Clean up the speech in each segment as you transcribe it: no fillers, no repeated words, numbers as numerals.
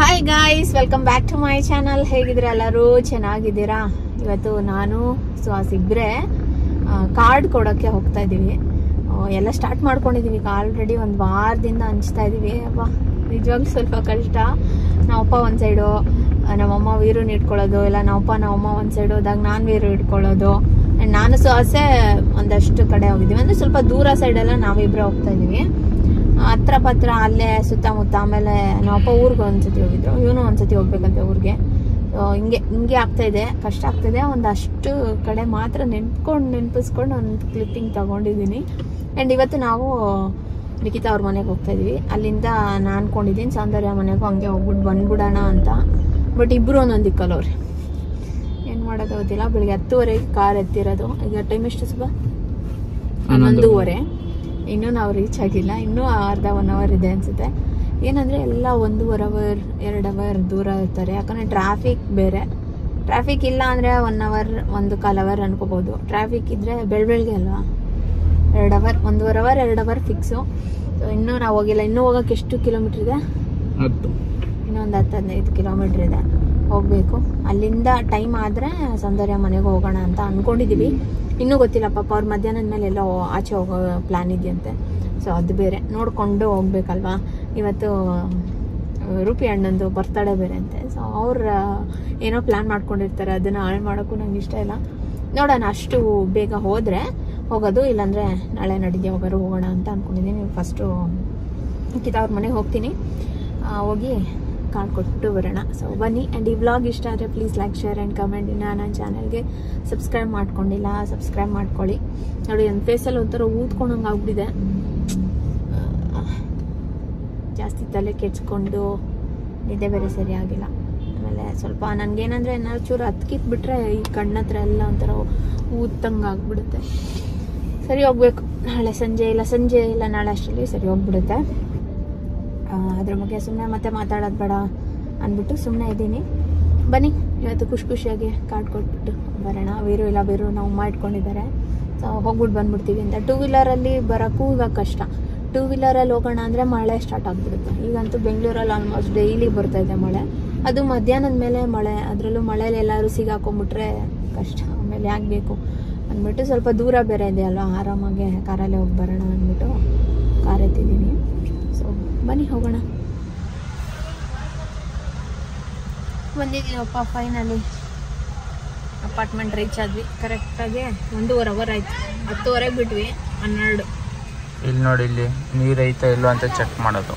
Hi guys, welcome back to my channel. ಹೇಗಿದ್ದೀರಾ ಎಲ್ಲರೂ? ಚೆನ್ನಾಗಿದ್ದೀರಾ? ಇವತ್ತು ನಾನು ಸುಹಾಸ್ ಇಬ್ಬರೇ ಕಾರ್ಡ್ ಕೊಡೋಕ್ಕೆ ಹೋಗ್ತಾ ಇದ್ದೀವಿ. ಎಲ್ಲ ಸ್ಟಾರ್ಟ್ ಮಾಡ್ಕೊಂಡಿದ್ದೀವಿ. ಆಲ್ರೆಡಿ ಒಂದು ವಾರದಿಂದ ಹಂಚ್ತಾ ಇದ್ದೀವಿ. ಅಪ್ಪ ನಿಜವಾಗ್ಲೂ ಸ್ವಲ್ಪ ಕಷ್ಟ. ನಮ್ಮಪ್ಪ ಒಂದು ಸೈಡು, ನಮ್ಮಮ್ಮ ವೀರೂನ್ ಇಟ್ಕೊಳ್ಳೋದು, ಇಲ್ಲ ನಮ್ಮಮ್ಮ ಒಂದು ಸೈಡು ಹೋದಾಗ ನಾನು ವೀರು ಇಟ್ಕೊಳ್ಳೋದು. ನಾನು ಸುಹಾಸೆ ಒಂದಷ್ಟು ಕಡೆ ಹೋಗಿದ್ದೀವಿ. ಅಂದರೆ ಸ್ವಲ್ಪ ದೂರ ಸೈಡೆಲ್ಲ ನಾವಿಬ್ಬರೇ ಹೋಗ್ತಾ ಇದ್ದೀವಿ. ಹತ್ರ ಪತ್ರ ಅಲ್ಲೇ ಸುತ್ತಮುತ್ತ. ಆಮೇಲೆ ನಮ್ಮಪ್ಪ ಊರಿಗೆ ಒಂದ್ಸತಿ ಹೋಗಿದ್ರು, ಇವನು ಒಂದ್ಸತಿ ಹೋಗ್ಬೇಕಂತೆ ಊರಿಗೆ. ಹಿಂಗೆ ಆಗ್ತಾ ಇದೆ, ಕಷ್ಟ ಆಗ್ತಾಯಿದೆ. ಒಂದಷ್ಟು ಕಡೆ ಮಾತ್ರ ನೆನಪಿಸ್ಕೊಂಡು ಒಂದು ಕ್ಲಿಪ್ಪಿಂಗ್ ತಗೊಂಡಿದ್ದೀನಿ. ಆ್ಯಂಡ್ ಇವತ್ತು ನಾವು ನಿಖಿತಾ ಅವ್ರ ಮನೆಗೆ ಹೋಗ್ತಾ ಇದೀವಿ. ಅಲ್ಲಿಂದ ನಾನು ಅನ್ಕೊಂಡಿದ್ದೀನಿ ಸೌಂದರ್ಯ ಮನೆಗೂ ಹಂಗೆ ಹೋಗ್ಬಿಟ್ಟು ಬಂದ್ಬಿಡೋಣ ಅಂತ. ಬಟ್ ಇಬ್ಬರು ಒಂದೊಂದು ದಿಕ್ಕಲ್ಲವ್ರಿ, ಏನು ಮಾಡೋದು ಗೊತ್ತಿಲ್ಲ. ಬೆಳಿಗ್ಗೆ 10:30 ಕಾರ್ ಎತ್ತಿರೋದು. ಈಗ ಟೈಮ್ ಎಷ್ಟು ಸುಬಾ? 11:30. ಇನ್ನೂ ನಾವು ರೀಚ್ ಆಗಿಲ್ಲ. ಇನ್ನೂ ಅರ್ಧ 1 ಅವರ್ ಇದೆ ಅನ್ಸುತ್ತೆ. ಏನಂದರೆ ಎಲ್ಲ 1.5 ಅವರ್ 2 ಅವರ್ ದೂರ ಇರ್ತಾರೆ. ಯಾಕಂದರೆ ಟ್ರಾಫಿಕ್ ಬೇರೆ. ಟ್ರಾಫಿಕ್ ಇಲ್ಲ ಅಂದರೆ 1 ಅವರ್ 1.25 ಅವರ್ ಅನ್ಕೋಬೋದು. ಟ್ರಾಫಿಕ್ ಇದ್ದರೆ ಬೆಳಗ್ಗೆ ಅಲ್ವಾ, 2 hour 1.5 hour 2 hour fix. So ಇನ್ನೂ ನಾವು ಹೋಗಿಲ್ಲ. ಇನ್ನೂ ಹೋಗೋಕೆ ಎಷ್ಟು ಕಿಲೋಮೀಟ್ರ್ ಇದೆ? 10. ಇನ್ನೊಂದು 10-15 ಕಿಲೋಮೀಟ್ರ್ ಇದೆ, ಹೋಗಬೇಕು. ಅಲ್ಲಿಂದ ಟೈಮ್ ಆದರೆ ಸೌಂದರ್ಯ ಮನೆಗೆ ಹೋಗೋಣ ಅಂತ ಅಂದ್ಕೊಂಡಿದ್ದೀವಿ. ಇನ್ನೂ ಗೊತ್ತಿಲ್ಲ, ಪಾಪ ಅವ್ರ ಮಧ್ಯಾಹ್ನದ ಮೇಲೆ ಎಲ್ಲ ಆಚೆ ಹೋಗೋ ಪ್ಲ್ಯಾನ್ ಇದೆಯಂತೆ. ಸೊ ಅದು ಬೇರೆ ನೋಡಿಕೊಂಡು ಹೋಗ್ಬೇಕಲ್ವಾ. ಇವತ್ತು ರೂಪಿ ಅಣ್ಣಂದು ಬರ್ತಡೇ ಬೇರೆ ಅಂತೆ. ಸೊ ಅವ್ರು ಏನೋ ಪ್ಲ್ಯಾನ್ ಮಾಡ್ಕೊಂಡಿರ್ತಾರೆ, ಅದನ್ನು ಹಾಳು ಮಾಡೋಕ್ಕೂ ನಂಗೆ ಇಷ್ಟ ಇಲ್ಲ. ನೋಡೋಣ, ಅಷ್ಟು ಬೇಗ ಹೋದರೆ ಹೋಗೋದು, ಇಲ್ಲಾಂದರೆ ನಾಳೆ ನಡಿಗೆ ಹೋಗೋಣ ಅಂತ ಅಂದ್ಕೊಂಡಿದ್ದೀನಿ. ಫಸ್ಟು ನಿಖಿತಾ ಅವ್ರ ಮನೆಗೆ ಹೋಗ್ತೀನಿ, ಹೋಗಿ ಕಾರ್ಡ್ ಕೊಟ್ಟು ಬರೋಣ. ಸೊ ಬನ್ನಿ. ಆ್ಯಂಡ್ ಈ ವ್ಲಾಗ್ ಇಷ್ಟ ಆದರೆ please like, share and comment. ಇನ್ನು ನನ್ನ ಚಾನಲ್ಗೆ ಸಬ್ಸ್ಕ್ರೈಬ್ ಮಾಡ್ಕೊಂಡಿಲ್ಲ, ಸಬ್ಸ್ಕ್ರೈಬ್ ಮಾಡ್ಕೊಳ್ಳಿ. ನೋಡಿ, ನನ್ನ ಫೇಸಲ್ಲಿ ಒಂಥರ ಊದ್ಕೊಂಡಂಗೆ ಆಗ್ಬಿಟ್ಟಿದೆ. ಜಾಸ್ತಿ ತಲೆ ಕೆಡ್ಸ್ಕೊಂಡು ನಿದ್ದೆ ಬೇರೆ ಸರಿಯಾಗಿಲ್ಲ. ಆಮೇಲೆ ಸ್ವಲ್ಪ ನನಗೇನಂದರೆ ಏನಾದ್ರು ಚೂರು ಹತ್ಕಿಟ್ಬಿಟ್ರೆ ಈ ಕಣ್ಣತ್ರ ಎಲ್ಲ ಒಂಥರ ಊದ್ದಂಗೆ ಆಗ್ಬಿಡುತ್ತೆ. ಸರಿ ಹೋಗ್ಬೇಕು ನಾಳೆ ಸಂಜೆ ಇಲ್ಲ ನಾಳೆ ಅಷ್ಟರಲ್ಲಿ ಸರಿ ಹೋಗ್ಬಿಡುತ್ತೆ. ಅದ್ರ ಬಗ್ಗೆ ಸುಮ್ಮನೆ ಮತ್ತೆ ಮಾತಾಡೋದು ಬೇಡ ಅಂದ್ಬಿಟ್ಟು ಸುಮ್ಮನೆ ಇದ್ದೀನಿ. ಬನ್ನಿ, ಇವತ್ತು ಖುಷಿಯಾಗಿ ಕಾರ್ಡ್ ಕೊಟ್ಬಿಟ್ಟು ಬರೋಣ. ವೀರು ನಾವು ಮಾಡಿಕೊಂಡಿದ್ದಾರೆ. ಸೊ ಹೋಗ್ಬಿಟ್ಟು ಬಂದ್ಬಿಡ್ತೀವಿ ಅಂತ. 2 ವೀಲರಲ್ಲಿ ಬರೋಕ್ಕೂ ಇವಾಗ ಕಷ್ಟ. 2 ವೀಲರಲ್ಲಿ ಹೋಗೋಣ ಅಂದರೆ ಮಳೆ ಸ್ಟಾರ್ಟ್ ಆಗಿಬಿಡುತ್ತೆ. ಈಗಂತೂ ಬೆಂಗಳೂರಲ್ಲಿ ಆಲ್ಮೋಸ್ಟ್ ಡೈಲಿ ಬರ್ತಾ ಇದೆ ಮಳೆ. ಅದು ಮಧ್ಯಾಹ್ನದ ಮೇಲೆ ಮಳೆ. ಅದರಲ್ಲೂ ಮಳೆಯಲ್ಲಿ ಎಲ್ಲರೂ ಸಿಗಾಕೊಂಡ್ಬಿಟ್ರೆ ಕಷ್ಟ. ಆಮೇಲೆ ಯಾಕೆ ಬೇಕು ಅಂದ್ಬಿಟ್ಟು, ಸ್ವಲ್ಪ ದೂರ ಬೇರೆ ಇದೆ ಅಲ್ವಾ, ಆರಾಮಾಗಿ ಕಾರಲ್ಲೇ ಹೋಗಿ ಬರೋಣ ಅಂದ್ಬಿಟ್ಟು ಕಾರ್ ಎತ್ತಿದ್ದೀನಿ. ಸೊ ಬನ್ನಿ ಹೋಗೋಣ. ಬಂದಿದ್ದೀವಪ್ಪ ಫೈನಲಿ. ಅಪಾರ್ಟ್ಮೆಂಟ್ ರೀಚ್ ಆದ್ವಿ. ಕರೆಕ್ಟಾಗಿ 1.5 ಅವರ್ ಆಯ್ತು. 10:30 ಬಿಟ್ವಿ, 12. ಇಲ್ಲಿ ನೋಡಿ, ಇಲ್ಲಿ ನೀರು ಐತಾ ಇಲ್ಲೋ ಅಂತ ಚೆಕ್ ಮಾಡೋದು.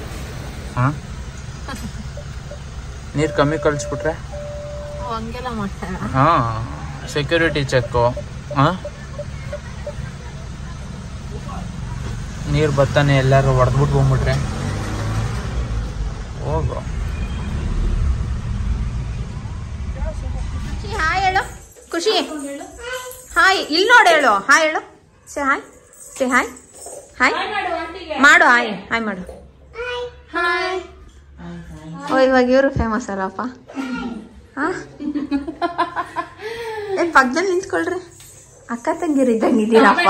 ಹಾಂ, ನೀರು ಕಮ್ಮಿ ಕಳಿಸ್ಬಿಟ್ರೆ ಹಂಗೆಲ್ಲ ಮಾಡ್ತಾರೆ. ಹಾಂ, ಸೆಕ್ಯೂರಿಟಿ ಚೆಕ್ಕು. ಹಾಂ, ನೀರು ಬರ್ತಾನೆ ಎಲ್ಲರೂ ಹೊಡೆದ್ಬಿಟ್ಟು ಬಂದ್ಬಿಟ್ರೆ ಹೋಗು. ಹಾಯ್ ಹೇಳು ಖುಷಿ. ಹಾಯ್, ಇಲ್ಲಿ ನೋಡಿ ಹೇಳು. ಹಾಯ್ ಹೇಳು. ಸೇ ಹಾಯ್ ಹಾಯ್ ಮಾಡು. ಹಾಯ್ ಮಾಡು. ಹಾಯ್. ಓ, ಇವಾಗ ಇವರು ಫೇಮಸ್ ಅಲ್ಲಪ್ಪ. ಹಾಂ, ಏನು ಪಕ್ಕದಲ್ಲಿ ನಿಂತ್ಕೊಳ್ರಿ. ಅಕ್ಕ ತಂಗಿರು ಇದ್ದಂಗೆ ಇದ್ದೀರಪ್ಪ.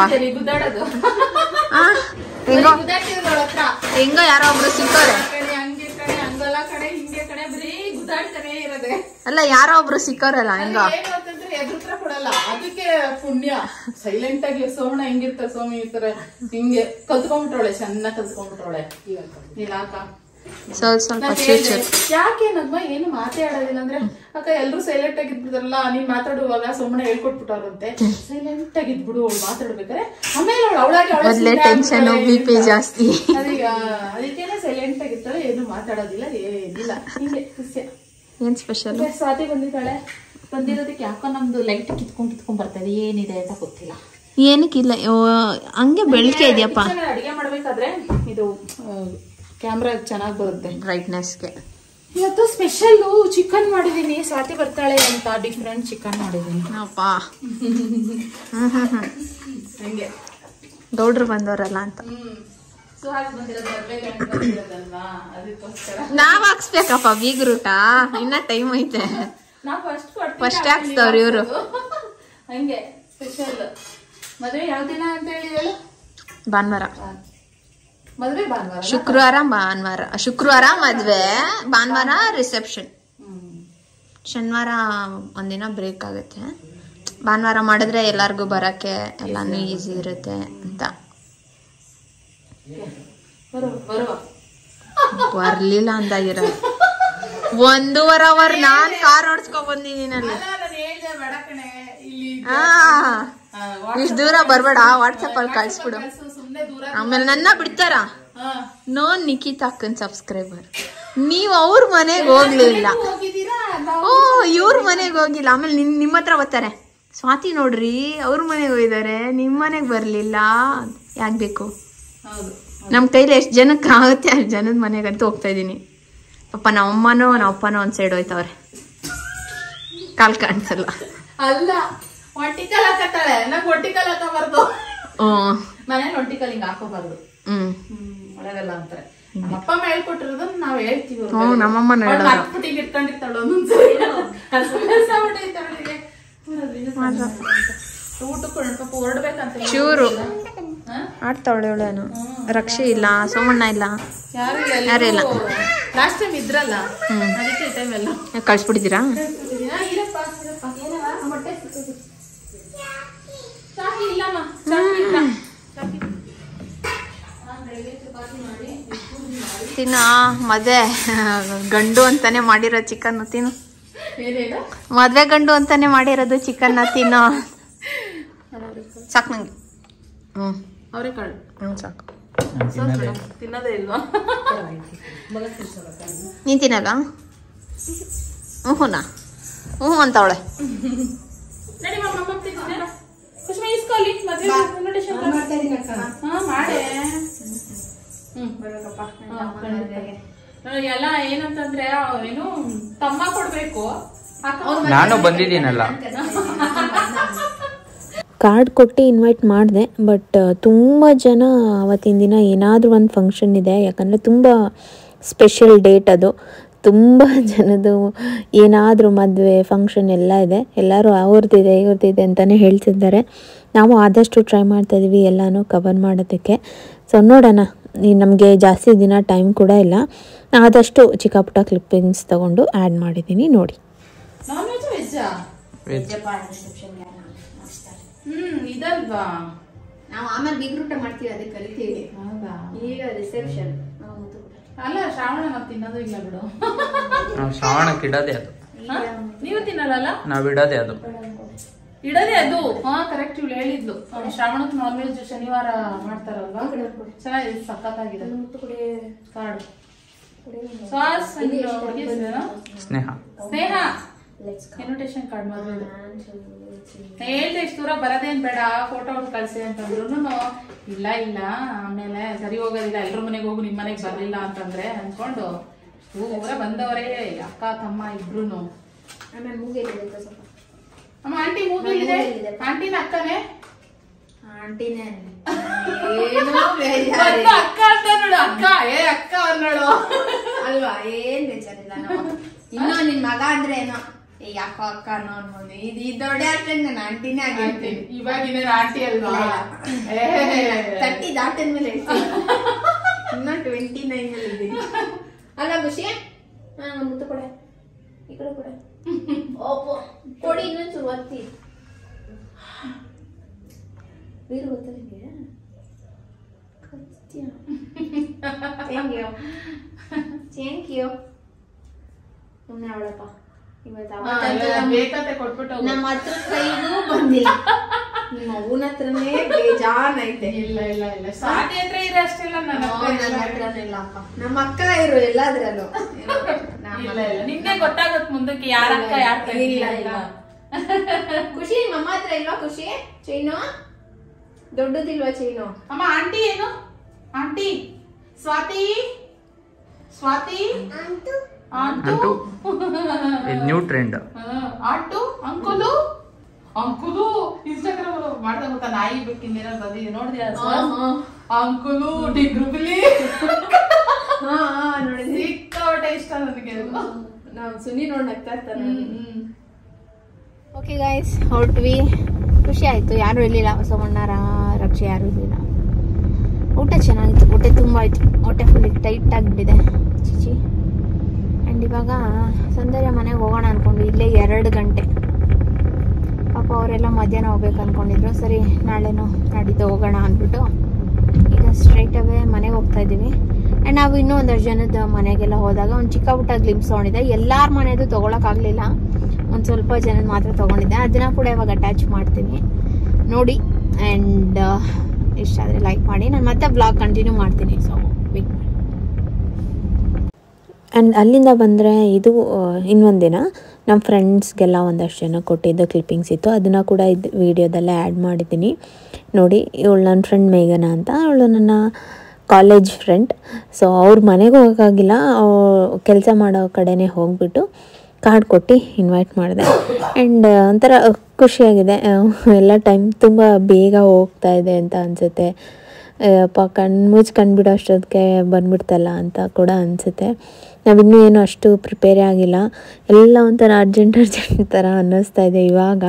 ಹೆಂಗೋ ಯಾರೋ ಒಬ್ರು ಸಿಕ್ಕವ್ರೆ. ಅಲ್ಲ, ಯಾರೋ ಒಬ್ರು ಸಿಕ್ಕವ್ರಲ್ಲ, ಹೆಂಗೋ ಕೊಡಲ್ಲ. ಅದಕ್ಕೆ ಪುಣ್ಯ. ಸೈಲೆಂಟ್ ಆಗಿ ಸೋಮಣ ಹೆಂಗಿರ್ತಾರೆ, ಸೋಮಿ ಇರ್ತಾರೆ ಹಿಂಗೆ ಕಲ್ತ್ಕೊಂಡ್ಬಿಟ್ರೋಳೆ, ಚೆನ್ನಾಗಿ ಕಲ್ತ್ಕೊಂಡ್ಬಿಟ್ರೋಳೆ. ಯಾಕೆ ನಗ್ಮ ಏನು ಮಾತಾಡೋದಿಲ್ಲ ಅಂದ್ರೆ, ಅಕ್ಕ ಎಲ್ರು ಸೈಲೆಂಟ್ ಆಗಿದ್ಬಿಡ್ತಾರಲ್ಲ, ನೀನ್ ಮಾತಾಡುವಾಗ ಸೋಮಣ್ಣ ಹೇಳ್ಕೊಟ್ಬಿಟ್ಟವ್ರಂತೆ. ಸೈಲೆಂಟ್ ಆಗಿದ್ಬಿಡು ಅವ್ಳು ಮಾತಾಡ್ಬೇಕಾರೆ. ಆಮೇಲೆ ಅವಳಾಗಿ ಟೆನ್ಷನ್, BP ಜಾಸ್ತಿ. ಅದಕ್ಕೇನೆ ಸೈಲೆಂಟ್ ಆಗಿರ್ತಾಳೆ, ಏನು ಮಾತಾಡೋದಿಲ್ಲ, ಏನಿಲ್ಲ. ಹಿಂಗೆ ಏನ್ ಸ್ಪೆಷಲ್? ಸ್ವಾತಿ ಬಂದಿರೋದಕ್ಕೆ ಯಾಕೋ ನಮ್ದು ಲೈಟ್ ಕಿತ್ಕೊಂಡ್ ಬರ್ತದೆ. ಏನಿದೆ ಅಂತ ಗೊತ್ತಿಲ್ಲ. ಏನಕ್ಕಿಲ್ಲ, ಹಂಗೆ ಬೆಳಕೆ ಇದೆಯಪ್ಪ. ಅಡಿಗೆ ಮಾಡ್ಬೇಕಾದ್ರೆ ಇದು ಕ್ಯಾಮ್ರಾ ಚೆನ್ನಾಗಿ ಬರುತ್ತೆ ಬ್ರೈಟ್ನೆಸ್ಗೆ. ಇವತ್ತು ಸ್ಪೆಷಲ್ ಚಿಕನ್ ಮಾಡಿದೀನಿ. ಸ್ವಾತಿ ಬರ್ತಾಳೆ ಅಂತ ಡಿಫ್ರೆಂಟ್ ಚಿಕನ್ ಮಾಡಿದೀನಿ. ಹಂಗೆ ಗೌಡ್ರು ಬಂದವರಲ್ಲ ಅಂತ ನಾವ್ ಹಾಕ್ಸ್ಬೇಕಪ್ಪ ಬೀಗ್ರೂಟ. ಇನ್ನ ಟೈಮ್ ಐತೆ. ಫಸ್ಟ್ ಹಾಕ್ಸ್ತವ್ರ ಇವ್ರು. ಹಂಗೆ ಸ್ಪೆಷಲ್. ಮದುವೆ ಯಾವ ದಿನ ಅಂತ ಹೇಳಿ ಹೇಳು? ಭಾನುವಾರ. ಮದ್ವೆ ಭಾನುವಾರ, ಶುಕ್ರವಾರ ಮದ್ವೆ, ಭಾನುವಾರ ರಿಸೆಪ್ಷನ್. ಶನಿವಾರ ಒಂದಿನ ಬ್ರೇಕ್ ಆಗುತ್ತೆ. ಭಾನುವಾರ ಮಾಡಿದ್ರೆ ಎಲ್ಲಾರ್ಗು ಬರಕ್ಕೆ ಎಲ್ಲಾನು ಈಸಿ ಇರುತ್ತೆ ಅಂತ. ಬರ್ಲಿಲ್ಲ ಅಂದಾಗಿರ 1.5 ಅವರ್ ನಾನ್ ಕಾರ್ ಓಡಿಸ್ಕೊಂಡ್ ಬಂದಿದ್ದೀನಿ ಅಲ್ಲಿ. ಇಷ್ಟ ದೂರ ಬರ್ಬೇಡ, ವಾಟ್ಸಪ್ ಅಲ್ಲಿ ಕಳ್ಸ್ಬಿಡು. ಆಮೇಲೆ ನನ್ನ ಬಿಡ್ತಾರ. ನಾನ್ ನಿಖಿತಾ ಅಕ್ಕನ್ ಸಬ್ಸ್ಕ್ರೈಬರ್. ನೀವ್ ಅವ್ರ ಮನೆಗ್ ಹೋಗ್ಲಿಲ್ಲ. ಓ, ಇವ್ರ ಮನೆಗ್ ಹೋಗಿಲ್ಲ. ಆಮೇಲೆ ನಿಮ್ಮ ಹತ್ರ ಬರ್ತಾರೆ, ಸ್ವಾತಿ ನೋಡ್ರಿ ಅವ್ರ ಮನೆಗ್ ಹೋಗಿದ್ದಾರೆ, ನಿಮ್ ಮನೆಗ್ ಬರ್ಲಿಲ್ಲ. ಯಾಕ್ ಬೇಕು? ನಮ್ ಕೈಲಿ ಎಷ್ಟ್ ಜನಕ್ಕೆ ಆಗುತ್ತೆ ಅಷ್ಟ್ ಜನದ ಮನೆಗಂತೂ ಹೋಗ್ತಾ ಇದೀನಿ. ಪಾಪ ನಮ್ಮಮ್ಮನೋ ಅಪ್ಪನೋ ಒಂದ್ ಸೈಡ್ ಹೋಯ್ತವ್ರೆ, ಕಾಲ್ ಕಾಣಿಸಲ್ಲ. ಅಲ್ಲ, ಒಟ್ಟಿಕಲ್ ಹಾಕತ್ತಾಳೆ, ನಂಗೆ ಒಟ್ಟಿಕಲ್ ಹಾಕಬಾರ್ದು. ಮನೇಲಿ ಒಟ್ಟಿಕಲ್ ಹಿಂಗ ಹಾಕೋಬಾರ್ದು, ಒಳಗೆಲ್ಲ ಅಂತಾರೆ. ನಮ್ಮಪ್ಪ ಅಮ್ಮ ಹೇಳ್ಕೊಟ್ಟಿರೋದನ್ನ ನಾವ್ ಹೇಳ್ತೀವಿ. ನಮ್ಮಮ್ಮ ಇಟ್ಕೊಂಡಿರ್ತಾಳ ಊಟಕ್ಕೆ ಹೊರಡ್ಬೇಕಂತ ಚೂರು ಆಡ್ತಾವಳೆ ಅವಳೇನು. ರಕ್ಷೆ ಇಲ್ಲ, ಸೋಮಣ್ಣ ಇಲ್ಲ, ಯಾರು ಇಲ್ಲ. ಲಾಸ್ಟ್ ಟೈಮ್ ಇದ್ರಲ್ಲ, ಅದಕ್ಕೆ ಈ ಟೈಮ್ ಎಲ್ಲ ಕಳ್ಸ್ಬಿಟ್ಟಿದ್ದೀರಾ? ತಿನ್ನ ಮದ್ವೆ ಗಂಡು ಅಂತಾನೆ ಮಾಡಿರೋ ಚಿಕನ್ ತಿನ್ನು. ಮದ್ವೆ ಗಂಡು ಅಂತಾನೆ ಮಾಡಿರೋದು ಚಿಕನ್ ತಿನ್ನೋ. ಸಾಕು ನಂಗೆ. ಅವರೆಕಾಳು ಸಾಕು. ತಿನ್ನೋದೇ ಇಲ್ವಾ? ನೀನ್ ತಿನ್ನಲ್ಲ? ಹ್ಞೂನಾ? ಹ್ಞೂ ಅಂತವಳೆ. ಎಲ್ಲ ಏನಂತಂದ್ರೆ ಏನು ತಮ್ಮ ಕೊಡ್ಬೇಕು. ನಾನು ಬಂದಿದ್ದೀನಲ್ಲ. ಕಾರ್ಡ್ ಕೊಟ್ಟು ಇನ್ವೈಟ್ ಮಾಡಿದೆ. ಬಟ್ ತುಂಬ ಜನ ಅವತ್ತಿನ ದಿನ ಏನಾದರೂ ಒಂದು ಫಂಕ್ಷನ್ ಇದೆ, ಯಾಕಂದರೆ ತುಂಬ ಸ್ಪೆಷಲ್ ಡೇಟ್ ಅದು. ತುಂಬ ಜನದು ಏನಾದರೂ ಮದುವೆ ಫಂಕ್ಷನ್ ಎಲ್ಲ ಇದೆ. ಎಲ್ಲರೂ ಅವ್ರದ್ದಿದೆ ಇವ್ರದ್ದಿದೆ ಅಂತಲೇ ಹೇಳ್ತಿದ್ದಾರೆ. ನಾವು ಆದಷ್ಟು ಟ್ರೈ ಮಾಡ್ತಾಯಿದ್ದೀವಿ ಎಲ್ಲನೂ ಕವರ್ ಮಾಡೋದಕ್ಕೆ. ಸೊ ನೋಡೋಣ, ನಮಗೆ ಜಾಸ್ತಿ ದಿನ ಟೈಮ್ ಕೂಡ ಇಲ್ಲ. ಆದಷ್ಟು ಚಿಕ್ಕ ಪುಟ್ಟ ಕ್ಲಿಪ್ಪಿಂಗ್ಸ್ ತೊಗೊಂಡು ಆ್ಯಡ್ ಮಾಡಿದ್ದೀನಿ, ನೋಡಿ. ಇದಲ್ವಾ, ನಾವು ಆಮೇಲೆ ಬೀಗ್ರೂಟ ಮಾಡ್ತೀವಿ, ಅದಕ್ಕೆ ಕರಿತೀವಿ. ಈಗ ರಿಸೆಪ್ಷನ್ ಅಲ್ಲ, ಶ್ರಾವಣ ನಾವು ತಿನ್ನೋದು ಇಲ್ಲ ಬಿಡು. ನಾವು ಶ್ರಾವಣಕ್ಕೆ ಇಡೋದೇ ಅದು. ನೀವು ತಿನ್ನಲ್ಲ? ನಾವ್ ಇಡೋದೇ ಅದು. ಇಡೋದೇ ಅದು. ಹಾ, ಕರೆಕ್ಟ್. ಇವಳು ಹೇಳಿದ್ಲು, ಶ್ರಾವಣಕ್ಕೆ ನಾನ್ ವೆಜ್ ಶನಿವಾರ ಮಾಡ್ತಾರಲ್ವಾ, ಚೆನ್ನಾಗಿದೆ, ಸಖತ್ತಾಗಿದೆ. ಕಾರ್ಡ್ ಸಾಸ್ ಸ್ನೇಹ ಇನ್ವಿಟೇಷನ್ ಕಾರ್ಡ್ ಮಾಡೋದು. ಹೇಳ್ದೆ ಇಷ್ಟು ದೂರ ಬರೋದೇನ್ ಬೇಡ, ಫೋಟೋ ಹೊಟ್ಟು ಕಳ್ಸಿ ಅಂತಂದ್ರು ಇಲ್ಲ ಇಲ್ಲ, ಆಮೇಲೆ ಸರಿ ಹೋಗೋದಿಲ್ಲ, ಎಲ್ರ ಮನೆಗೆ ಹೋಗು, ನಿಮ್ ಮನೆಗ್ ಬರ್ಲಿಲ್ಲ ಅಂತಂದ್ರೆ ಅನ್ಕೊಂಡು ದೂರ ಬಂದವರೇ, ಅಕ್ಕ ತಮ್ಮ ಇಬ್ರುನು. ಅಮ್ಮ ಆಂಟಿ ಮೂಗಿಲಿದೆ. ಆಂಟಿನ ಅಕ್ಕನೇ? ಆಂಟಿನೇ ಅಕ್ಕ ಅಂತ ನೋಡು. ಅಕ್ಕ ಅಕ್ಕ ಅನ್ನೋಳು ಅಲ್ವಾ? ಏನ್ ಬೇಜಾರಿಲ್ಲ. ಇನ್ನೂ ನಿನ್ ಮಗ ಅಂದ್ರೆ ಏನೋ ಯಾಕೋ ಅಕ್ಕ ಅನ್ನೋ ಅನ್ಬೋದು. ಇದು ದೊಡ್ಡ ಅಷ್ಟೇ ನಾನು ಆಂಟಿನೇ ಆಗಿರ್ತೀನಿ. ಇವಾಗ ಇನ್ನೇನು ಆಂಟಿ ಅಲ್ವಾ? 30 ದಾಟದ್ಮೇಲೆ ಹೇಳ್ತೀನಿ. ಇನ್ನೂ 29 ಅಲ್ಲಿ ಇದ್ದೀನಿ ಅಲ್ಲ ಖುಷಿ? ಮುತ್ತು ಕೊಡೆ, ಈ ಕಡೆ ಕೊಡೆ. ಓಪೋ ಕೊಡಿ, ಇನ್ನೊಂಚೂರು ಒತ್ತಿ. ವೀರು ಗೊತ್ತಾ ನಿಮಗೆ? Thank you. ಸುಮ್ಮನೆ ಅವಳಪ್ಪ, ಬೇಕಂತೆ ಕೊಟ್ಬಿಟ್ಟು ನಮ್ಮ ಹತ್ರ ಕೈಗೂ ಬಂದಿಲ್ಲ. ನಿಮ್ಮ ಅವನ ಹತ್ರನೇ ಬೇಜಾನ್ ಐತೆ. ಇಲ್ಲ ಇಲ್ಲ ಇಲ್ಲ, ಸಾಟಿ ಹತ್ರ ಇದೆ ಅಷ್ಟೆಲ್ಲ. ನನ್ನ ಹತ್ರನಿಲ್ಲಪ್ಪ, ನಮ್ಮ ಅಕ್ಕ ಇರು ಎಲ್ಲಾದ್ರಲ್ಲೂ. ನಿನ್ನೆ ಗೊತ್ತಾಗತ್ ಮುಂದಕ್ಕೆ ಯಾರ ಅಕ್ಕ ಯಾರ ಇಲ್ಲ. ಖುಷಿ ಮಮ್ಮ ಹತ್ರ ಇಲ್ವಾ? ಖುಷಿ ಚೈನು ದೊಡ್ಡದಿಲ್ವಾ ಚೈನು? ಅಮ್ಮ ಆಂಟಿ ಏನು? Aunty Swathi, Swathi aunt, new trend. Aunt uncle, uncle Instagram ಮಾಡ್ದ ಗೊತ್ತಾ, ನಾಯಿ ಬೇಕಿಂದ ಬಂದಿದೆ ನೋಡಿದ್ಯಾ? ಅಂಕುಲು ಡಿಗ್ರುಬಿಲಿ ಸಿಕ್ಕಾಪಟ್ಟೆ ಇಷ್ಟ ನನಗೆ. ನಾವು ಸುನಿ ನೋಡಿ ನಗ್ತಾ ಇರ್ತಾರೆ. ಓಕೆ ಗೈಸ್, ಹೊರಟ್ವಿ. ಖುಷಿ ಆಯ್ತು. ಯಾರು ಇರ್ಲಿಲ್ಲ, ಸೋಮಣ್ಣ ರಕ್ಷೆ ಯಾರು ಇರ್ಲಿಲ್ಲ. ಊಟ ಚೆನ್ನಾಗಿತ್ತು, ಹೊಟ್ಟೆ ತುಂಬ ಆಯಿತು, ಹೊಟ್ಟೆ ಫುಲ್ ಟೈಟ್ ಆಗಿಬಿಟ್ಟಿದೆ ಚಿಚಿ. ಆ್ಯಂಡ್ ಇವಾಗ ಸೌಂದರ್ಯ ಮನೆಗೆ ಹೋಗೋಣ ಅಂದ್ಕೊಂಡು, ಇಲ್ಲೇ 2 ಗಂಟೆ. ಪಾಪ ಅವರೆಲ್ಲ ಮಧ್ಯಾಹ್ನ ಹೋಗ್ಬೇಕು ಅಂದ್ಕೊಂಡಿದ್ರು. ಸರಿ ನಾಳೆನೋ ನಾಡಿದ್ದು ಹೋಗೋಣ ಅಂದ್ಬಿಟ್ಟು ಈಗ ಸ್ಟ್ರೈಟ್ ಅವೇ ಮನೆಗೆ ಹೋಗ್ತಾ ಇದ್ದೀವಿ. ಆ್ಯಂಡ್ ನಾವು ಇನ್ನೂ ಒಂದಷ್ಟು ಜನದ ಮನೆಗೆಲ್ಲ ಹೋದಾಗ ಒಂದು ಚಿಕ್ಕ ಪುಟ್ಟ ಗ್ಲಿಮ್ಸ್ ತೊಗೊಂಡಿದ್ದೆ. ಎಲ್ಲರ ಮನೆಯದು ತೊಗೊಳಕ್ಕಾಗಲಿಲ್ಲ, ಒಂದು ಸ್ವಲ್ಪ ಜನದ ಮಾತ್ರ ತೊಗೊಂಡಿದ್ದೆ. ಅದನ್ನು ಕೂಡ ಇವಾಗ ಅಟ್ಯಾಚ್ ಮಾಡ್ತೀನಿ ನೋಡಿ. ಆ್ಯಂಡ್ ಇಷ್ಟ ಆದರೆ ಲೈಕ್ ಮಾಡಿ, ನಾನು ಮತ್ತೆ ಬ್ಲಾಗ್ ಕಂಟಿನ್ಯೂ ಮಾಡ್ತೀನಿ. ಸೊ ವೇಟ್ ಮಾಡಿ. ಆ್ಯಂಡ್ ಅಲ್ಲಿಂದ ಬಂದರೆ ಇದು ಇನ್ನೊಂದು ದಿನ ನಮ್ಮ ಫ್ರೆಂಡ್ಸ್ಗೆಲ್ಲ ಒಂದಷ್ಟು ಜನ ಕೊಟ್ಟಿದ್ದು ಕ್ಲಿಪ್ಪಿಂಗ್ಸ್ ಇತ್ತು, ಅದನ್ನು ಕೂಡ ಇದು ವೀಡಿಯೋದಲ್ಲೇ ಆ್ಯಡ್ ಮಾಡಿದ್ದೀನಿ ನೋಡಿ. ಇವಳು ನನ್ನ ಫ್ರೆಂಡ್ ಮೇಘನಾ ಅಂತ, ಅವಳು ನನ್ನ ಕಾಲೇಜ್ ಫ್ರೆಂಡ್. ಸೊ ಅವ್ರ ಮನೆಗೆ ಹೋಗೋಕ್ಕಾಗಿಲ್ಲ, ಕೆಲಸ ಮಾಡೋ ಕಡೆನೇ ಹೋಗಿಬಿಟ್ಟು ಕಾರ್ಡ್ ಕೊಟ್ಟು ಇನ್ವೈಟ್ ಮಾಡಿದೆ. ಆ್ಯಂಡ್ ಒಂಥರ ಖುಷಿಯಾಗಿದೆ. ಎಲ್ಲ ಟೈಮ್ ತುಂಬ ಬೇಗ ಹೋಗ್ತಾ ಇದೆ ಅಂತ ಅನಿಸುತ್ತೆ. ಕಣ್ಬಿಡೋ ಅಷ್ಟೊತ್ತಿಗೆ ಬಂದ್ಬಿಡ್ತಲ್ಲ ಅಂತ ಕೂಡ ಅನಿಸುತ್ತೆ. ನಾವಿನ್ನೂ ಏನು ಅಷ್ಟು ಪ್ರಿಪೇರೇ ಆಗಿಲ್ಲ, ಎಲ್ಲ ಒಂಥರ ಅರ್ಜೆಂಟ್ ಥರ ಅನ್ನಿಸ್ತಾ ಇದೆ. ಇವಾಗ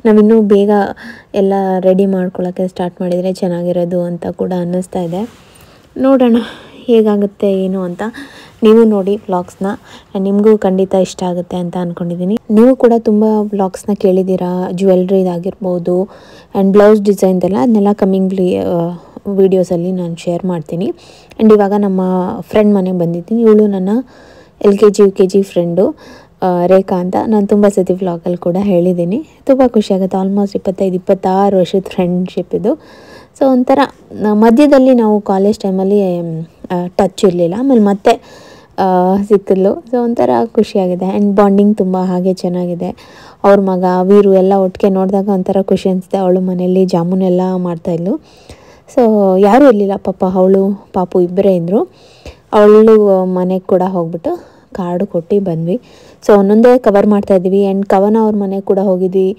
ನಾವಿನ್ನೂ ಬೇಗ ಎಲ್ಲ ರೆಡಿ ಮಾಡ್ಕೊಳ್ಳೋಕ್ಕೆ ಸ್ಟಾರ್ಟ್ ಮಾಡಿದರೆ ಚೆನ್ನಾಗಿರೋದು ಅಂತ ಕೂಡ ಅನ್ನಿಸ್ತಾ ಇದೆ. ನೋಡೋಣ ಹೇಗಾಗುತ್ತೆ ಏನು ಅಂತ. ನೀವು ನೋಡಿ ವ್ಲಾಗ್ಸ್ನ, ನಿಮಗೂ ಖಂಡಿತ ಇಷ್ಟ ಆಗುತ್ತೆ ಅಂತ ಅಂದ್ಕೊಂಡಿದ್ದೀನಿ. ನೀವು ಕೂಡ ತುಂಬ ವ್ಲಾಗ್ಸ್ನ ಕೇಳಿದ್ದೀರಾ, ಜ್ಯುವೆಲ್ರಿದಾಗಿರ್ಬೋದು ಆ್ಯಂಡ್ ಬ್ಲೌಸ್ ಡಿಸೈನ್ದೆಲ್ಲ, ಅದನ್ನೆಲ್ಲ ಕಮ್ಮಿಂಗ್ ವೀಡಿಯೋಸಲ್ಲಿ ನಾನು ಶೇರ್ ಮಾಡ್ತೀನಿ. ಆ್ಯಂಡ್ ಇವಾಗ ನಮ್ಮ ಫ್ರೆಂಡ್ ಮನೆಗೆ ಬಂದಿದ್ದೀನಿ. ಇವಳು ನನ್ನ LKG UKG ಫ್ರೆಂಡು ರೇಖಾ ಅಂತ. ನಾನು ತುಂಬ ಸತಿ ವ್ಲಾಗಲ್ಲಿ ಕೂಡ ಹೇಳಿದ್ದೀನಿ. ತುಂಬ ಖುಷಿಯಾಗುತ್ತೆ. ಆಲ್ಮೋಸ್ಟ್ 25-26 ವರ್ಷದ ಫ್ರೆಂಡ್ಶಿಪ್ ಇದು. ಸೊ ಒಂಥರ ಮಧ್ಯದಲ್ಲಿ ನಾವು ಕಾಲೇಜ್ ಟೈಮಲ್ಲಿ ಟಚ್ ಇರಲಿಲ್ಲ, ಆಮೇಲೆ ಮತ್ತೆ ಸಿಕ್ಕಿದ್ಲು. ಸೊ ಒಂಥರ ಖುಷಿಯಾಗಿದೆ. ಆ್ಯಂಡ್ ಬಾಂಡಿಂಗ್ ತುಂಬ ಹಾಗೆ ಚೆನ್ನಾಗಿದೆ. ಅವ್ರ ಮಗ ವೀರು ಎಲ್ಲ ಒಟ್ಟಿಗೆ ನೋಡಿದಾಗ ಒಂಥರ ಖುಷಿ ಅನಿಸುತ್ತೆ. ಅವಳು ಮನೆಯಲ್ಲಿ ಜಾಮೂನೆಲ್ಲ ಮಾಡ್ತಾಯಿದ್ಲು. ಸೊ ಯಾರೂ ಇರಲಿಲ್ಲ ಪಾಪ, ಅವಳು ಪಾಪು ಇಬ್ಬರೇ ಇದ್ದರು. ಅವಳು ಮನೆಗೆ ಕೂಡ ಹೋಗ್ಬಿಟ್ಟು ಕಾರ್ಡು ಕೊಟ್ಟು ಬಂದ್ವಿ. ಸೊ ಒಂದೊಂದೇ ಕವರ್ ಮಾಡ್ತಾಯಿದ್ವಿ. ಆ್ಯಂಡ್ ಕವನ ಅವ್ರ ಮನೆಗೆ ಕೂಡ ಹೋಗಿದ್ವಿ.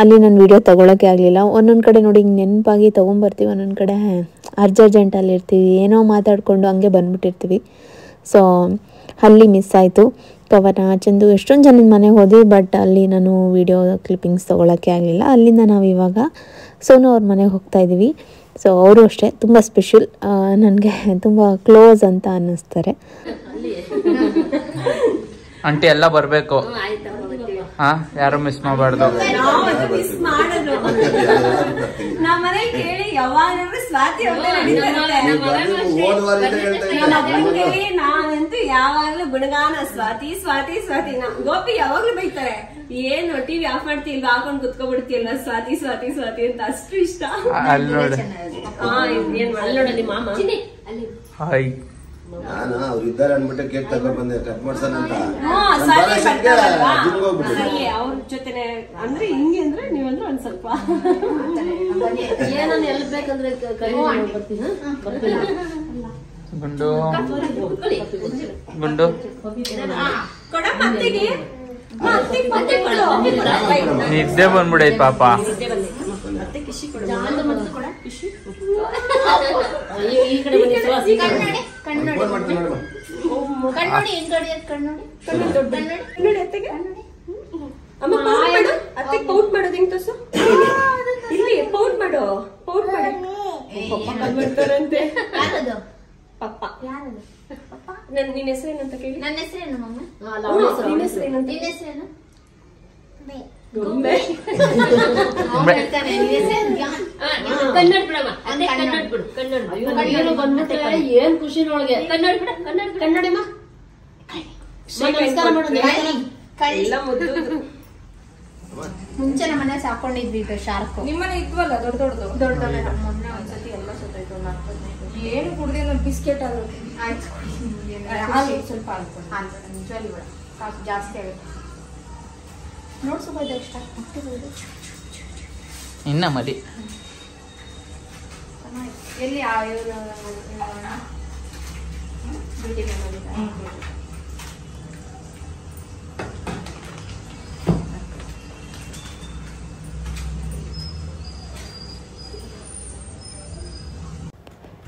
ಅಲ್ಲಿ ನಾನು ವೀಡಿಯೋ ತೊಗೊಳಕ್ಕೆ ಆಗಲಿಲ್ಲ. ಒಂದೊಂದು ಕಡೆ ನೋಡಿ ಹಿಂಗೆ ನೆನಪಾಗಿ ತೊಗೊಂಬರ್ತೀವಿ, ಒಂದೊಂದು ಕಡೆ ಅರ್ಜೆಂಟಲ್ಲಿ ಇರ್ತೀವಿ, ಏನೋ ಮಾತಾಡಿಕೊಂಡು ಹಂಗೆ ಬಂದುಬಿಟ್ಟಿರ್ತೀವಿ. ಸೊ ಅಲ್ಲಿ ಮಿಸ್ ಆಯಿತು. ಕವನ ಚಂದು ಎಷ್ಟೊಂದು ಜನದ ಮನೆಗೆ ಹೋದ್ವಿ, ಬಟ್ ಅಲ್ಲಿ ನಾನು ವೀಡಿಯೋ ಕ್ಲಿಪ್ಪಿಂಗ್ಸ್ ತೊಗೊಳಕ್ಕೆ ಆಗಲಿಲ್ಲ. ಅಲ್ಲಿಂದ ನಾವು ಇವಾಗ ಸೋನು ಅವ್ರ ಮನೆಗೆ ಹೋಗ್ತಾಯಿದ್ದೀವಿ. ಸೊ ಅವರು ಅಷ್ಟೇ ತುಂಬ ಸ್ಪೆಷಲ್, ನನಗೆ ತುಂಬ ಕ್ಲೋಸ್ ಅಂತ ಅನ್ನಿಸ್ತಾರೆ. ಆಂಟಿ ಎಲ್ಲ ಬರಬೇಕು, ಹಾಂ ಯಾರು ಮಿಸ್ ಮಾಡಬಾರ್ದು. ನಾವಂತೂ ಯಾವಾಗ್ಲೂ ಗುಣಗಾನ ಸ್ವಾತಿ ಸ್ವಾತಿ ಸ್ವಾತಿ. ಗೋಪಿ ಯಾವಾಗ್ಲೂ ಬೈತಾರೆ, ಏನು ಟಿವಿ ಆಫ್ ಮಾಡ್ತಿಲ್ವಾ, ಹಾಕೊಂಡ್ ಕುತ್ಕೊಬಿಡ್ತಿಲ್ವಾ ಸ್ವಾತಿ ಸ್ವಾತಿ ಸ್ವಾತಿ ಅಂತ. ಅಷ್ಟು ಇಷ್ಟ. ಅಲ್ಲಿ ನೋಡಿ, ನೋಡಲಿ ಮಾಮ ಹಾಯ್ ನಾನು ಅವ್ರು ಇದ್ದಾರೆ ಅನ್ಬಿಟ್ಟು ಕೇಕ್ ತಗೊಂಡ್ ಬಂದೆ, ಕಟ್ ಮಾಡ್ಸೋಣ ಅಂತ. ಅವ್ರ ಜೊತೆನೆ ಅಂದ್ರೆ ಹಿಂಗೆ ಅಂದ್ರೆ ನೀವಂದ್ರೆ ಒಂದ್ ಸ್ವಲ್ಪ ಏನನ್ನ ಎಲ್ ಬೇಕಂದ್ರೆ ಗುಂಡು ಗುಂಡು ನಿದ್ದೆ ಬಂದ್ಬಿಡೈತ್ ಪಾಪ. ಪೌಟ್ ಮಾಡೋದು ಹೆಂಗ್ ತೋರ್ಸು, ಇಲ್ಲಿ ಪೌಟ್ ಮಾಡು, ಪೌಟ್ ಮಾಡ್ತಾರಂತೆ ಪಪ್ಪ. ನಿನ್ ಹೆಸರೇನಂತ ಕೇಳಿ. ನನ್ನ ಹೆಸರೇನು ಮಮ್ಮ? ನಿನ್ ಹೆಸರೇನಂತ? ನಿನ್ನ ಹೆಸರೇನು? ಕನ್ನಡ ಬಿಡಮ್ಮ, ಕನ್ನಡ ಬಿಡು, ಕನ್ನಡ ಬಂದ್ಬಿಟ್ರೆ ಏನ್ ಖುಷಿ ನೋಡ್ಗೆ. ಕನ್ನಡ ಬಿಡ, ಕನ್ನಡ ಕನ್ನಡಮ್ಮ. ಎಲ್ಲ ಮುದ್ದು. ಮುಂಚೆ ನಮ್ಮ ಮನೆ ಸಾಕೊಂಡಿದ್ವಿ ಇದು ಶಾರ್ಕ್. ನಿಮ್ಮನೆ ಇದ್ವಲ್ಲ ದೊಡ್ಡ ದೊಡ್ಡದು ದೊಡ್ಡದವೇ. ಮೊನ್ನೆ ಒಂದ್ಸತಿ ಎಲ್ಲ ಸತ್ತೋಯ್ತು. ಒಂದು 15 ಏನು ಕುಡ್ದಿಲ್ಲ, ಬಿಸ್ಕೆಟ್ ಆದ್ರು ಆಯ್ತು. ಸ್ವಲ್ಪ ಹಾಕ್ಕೊಂಡು ಹಾಕ್ಬಿಡ, ನಿಜವಾಗಿ ಬಿಡ, ಸಾಕು ಜಾಸ್ತಿ ಆಗುತ್ತೆ. ನೋಡ್ಸೋದು ಎಷ್ಟು ಮುಟ್ಟಿರೋದು ಇನ್ನ ಮರಿ ಎಲ್ಲಿ ಬ್ಯೂಟಿ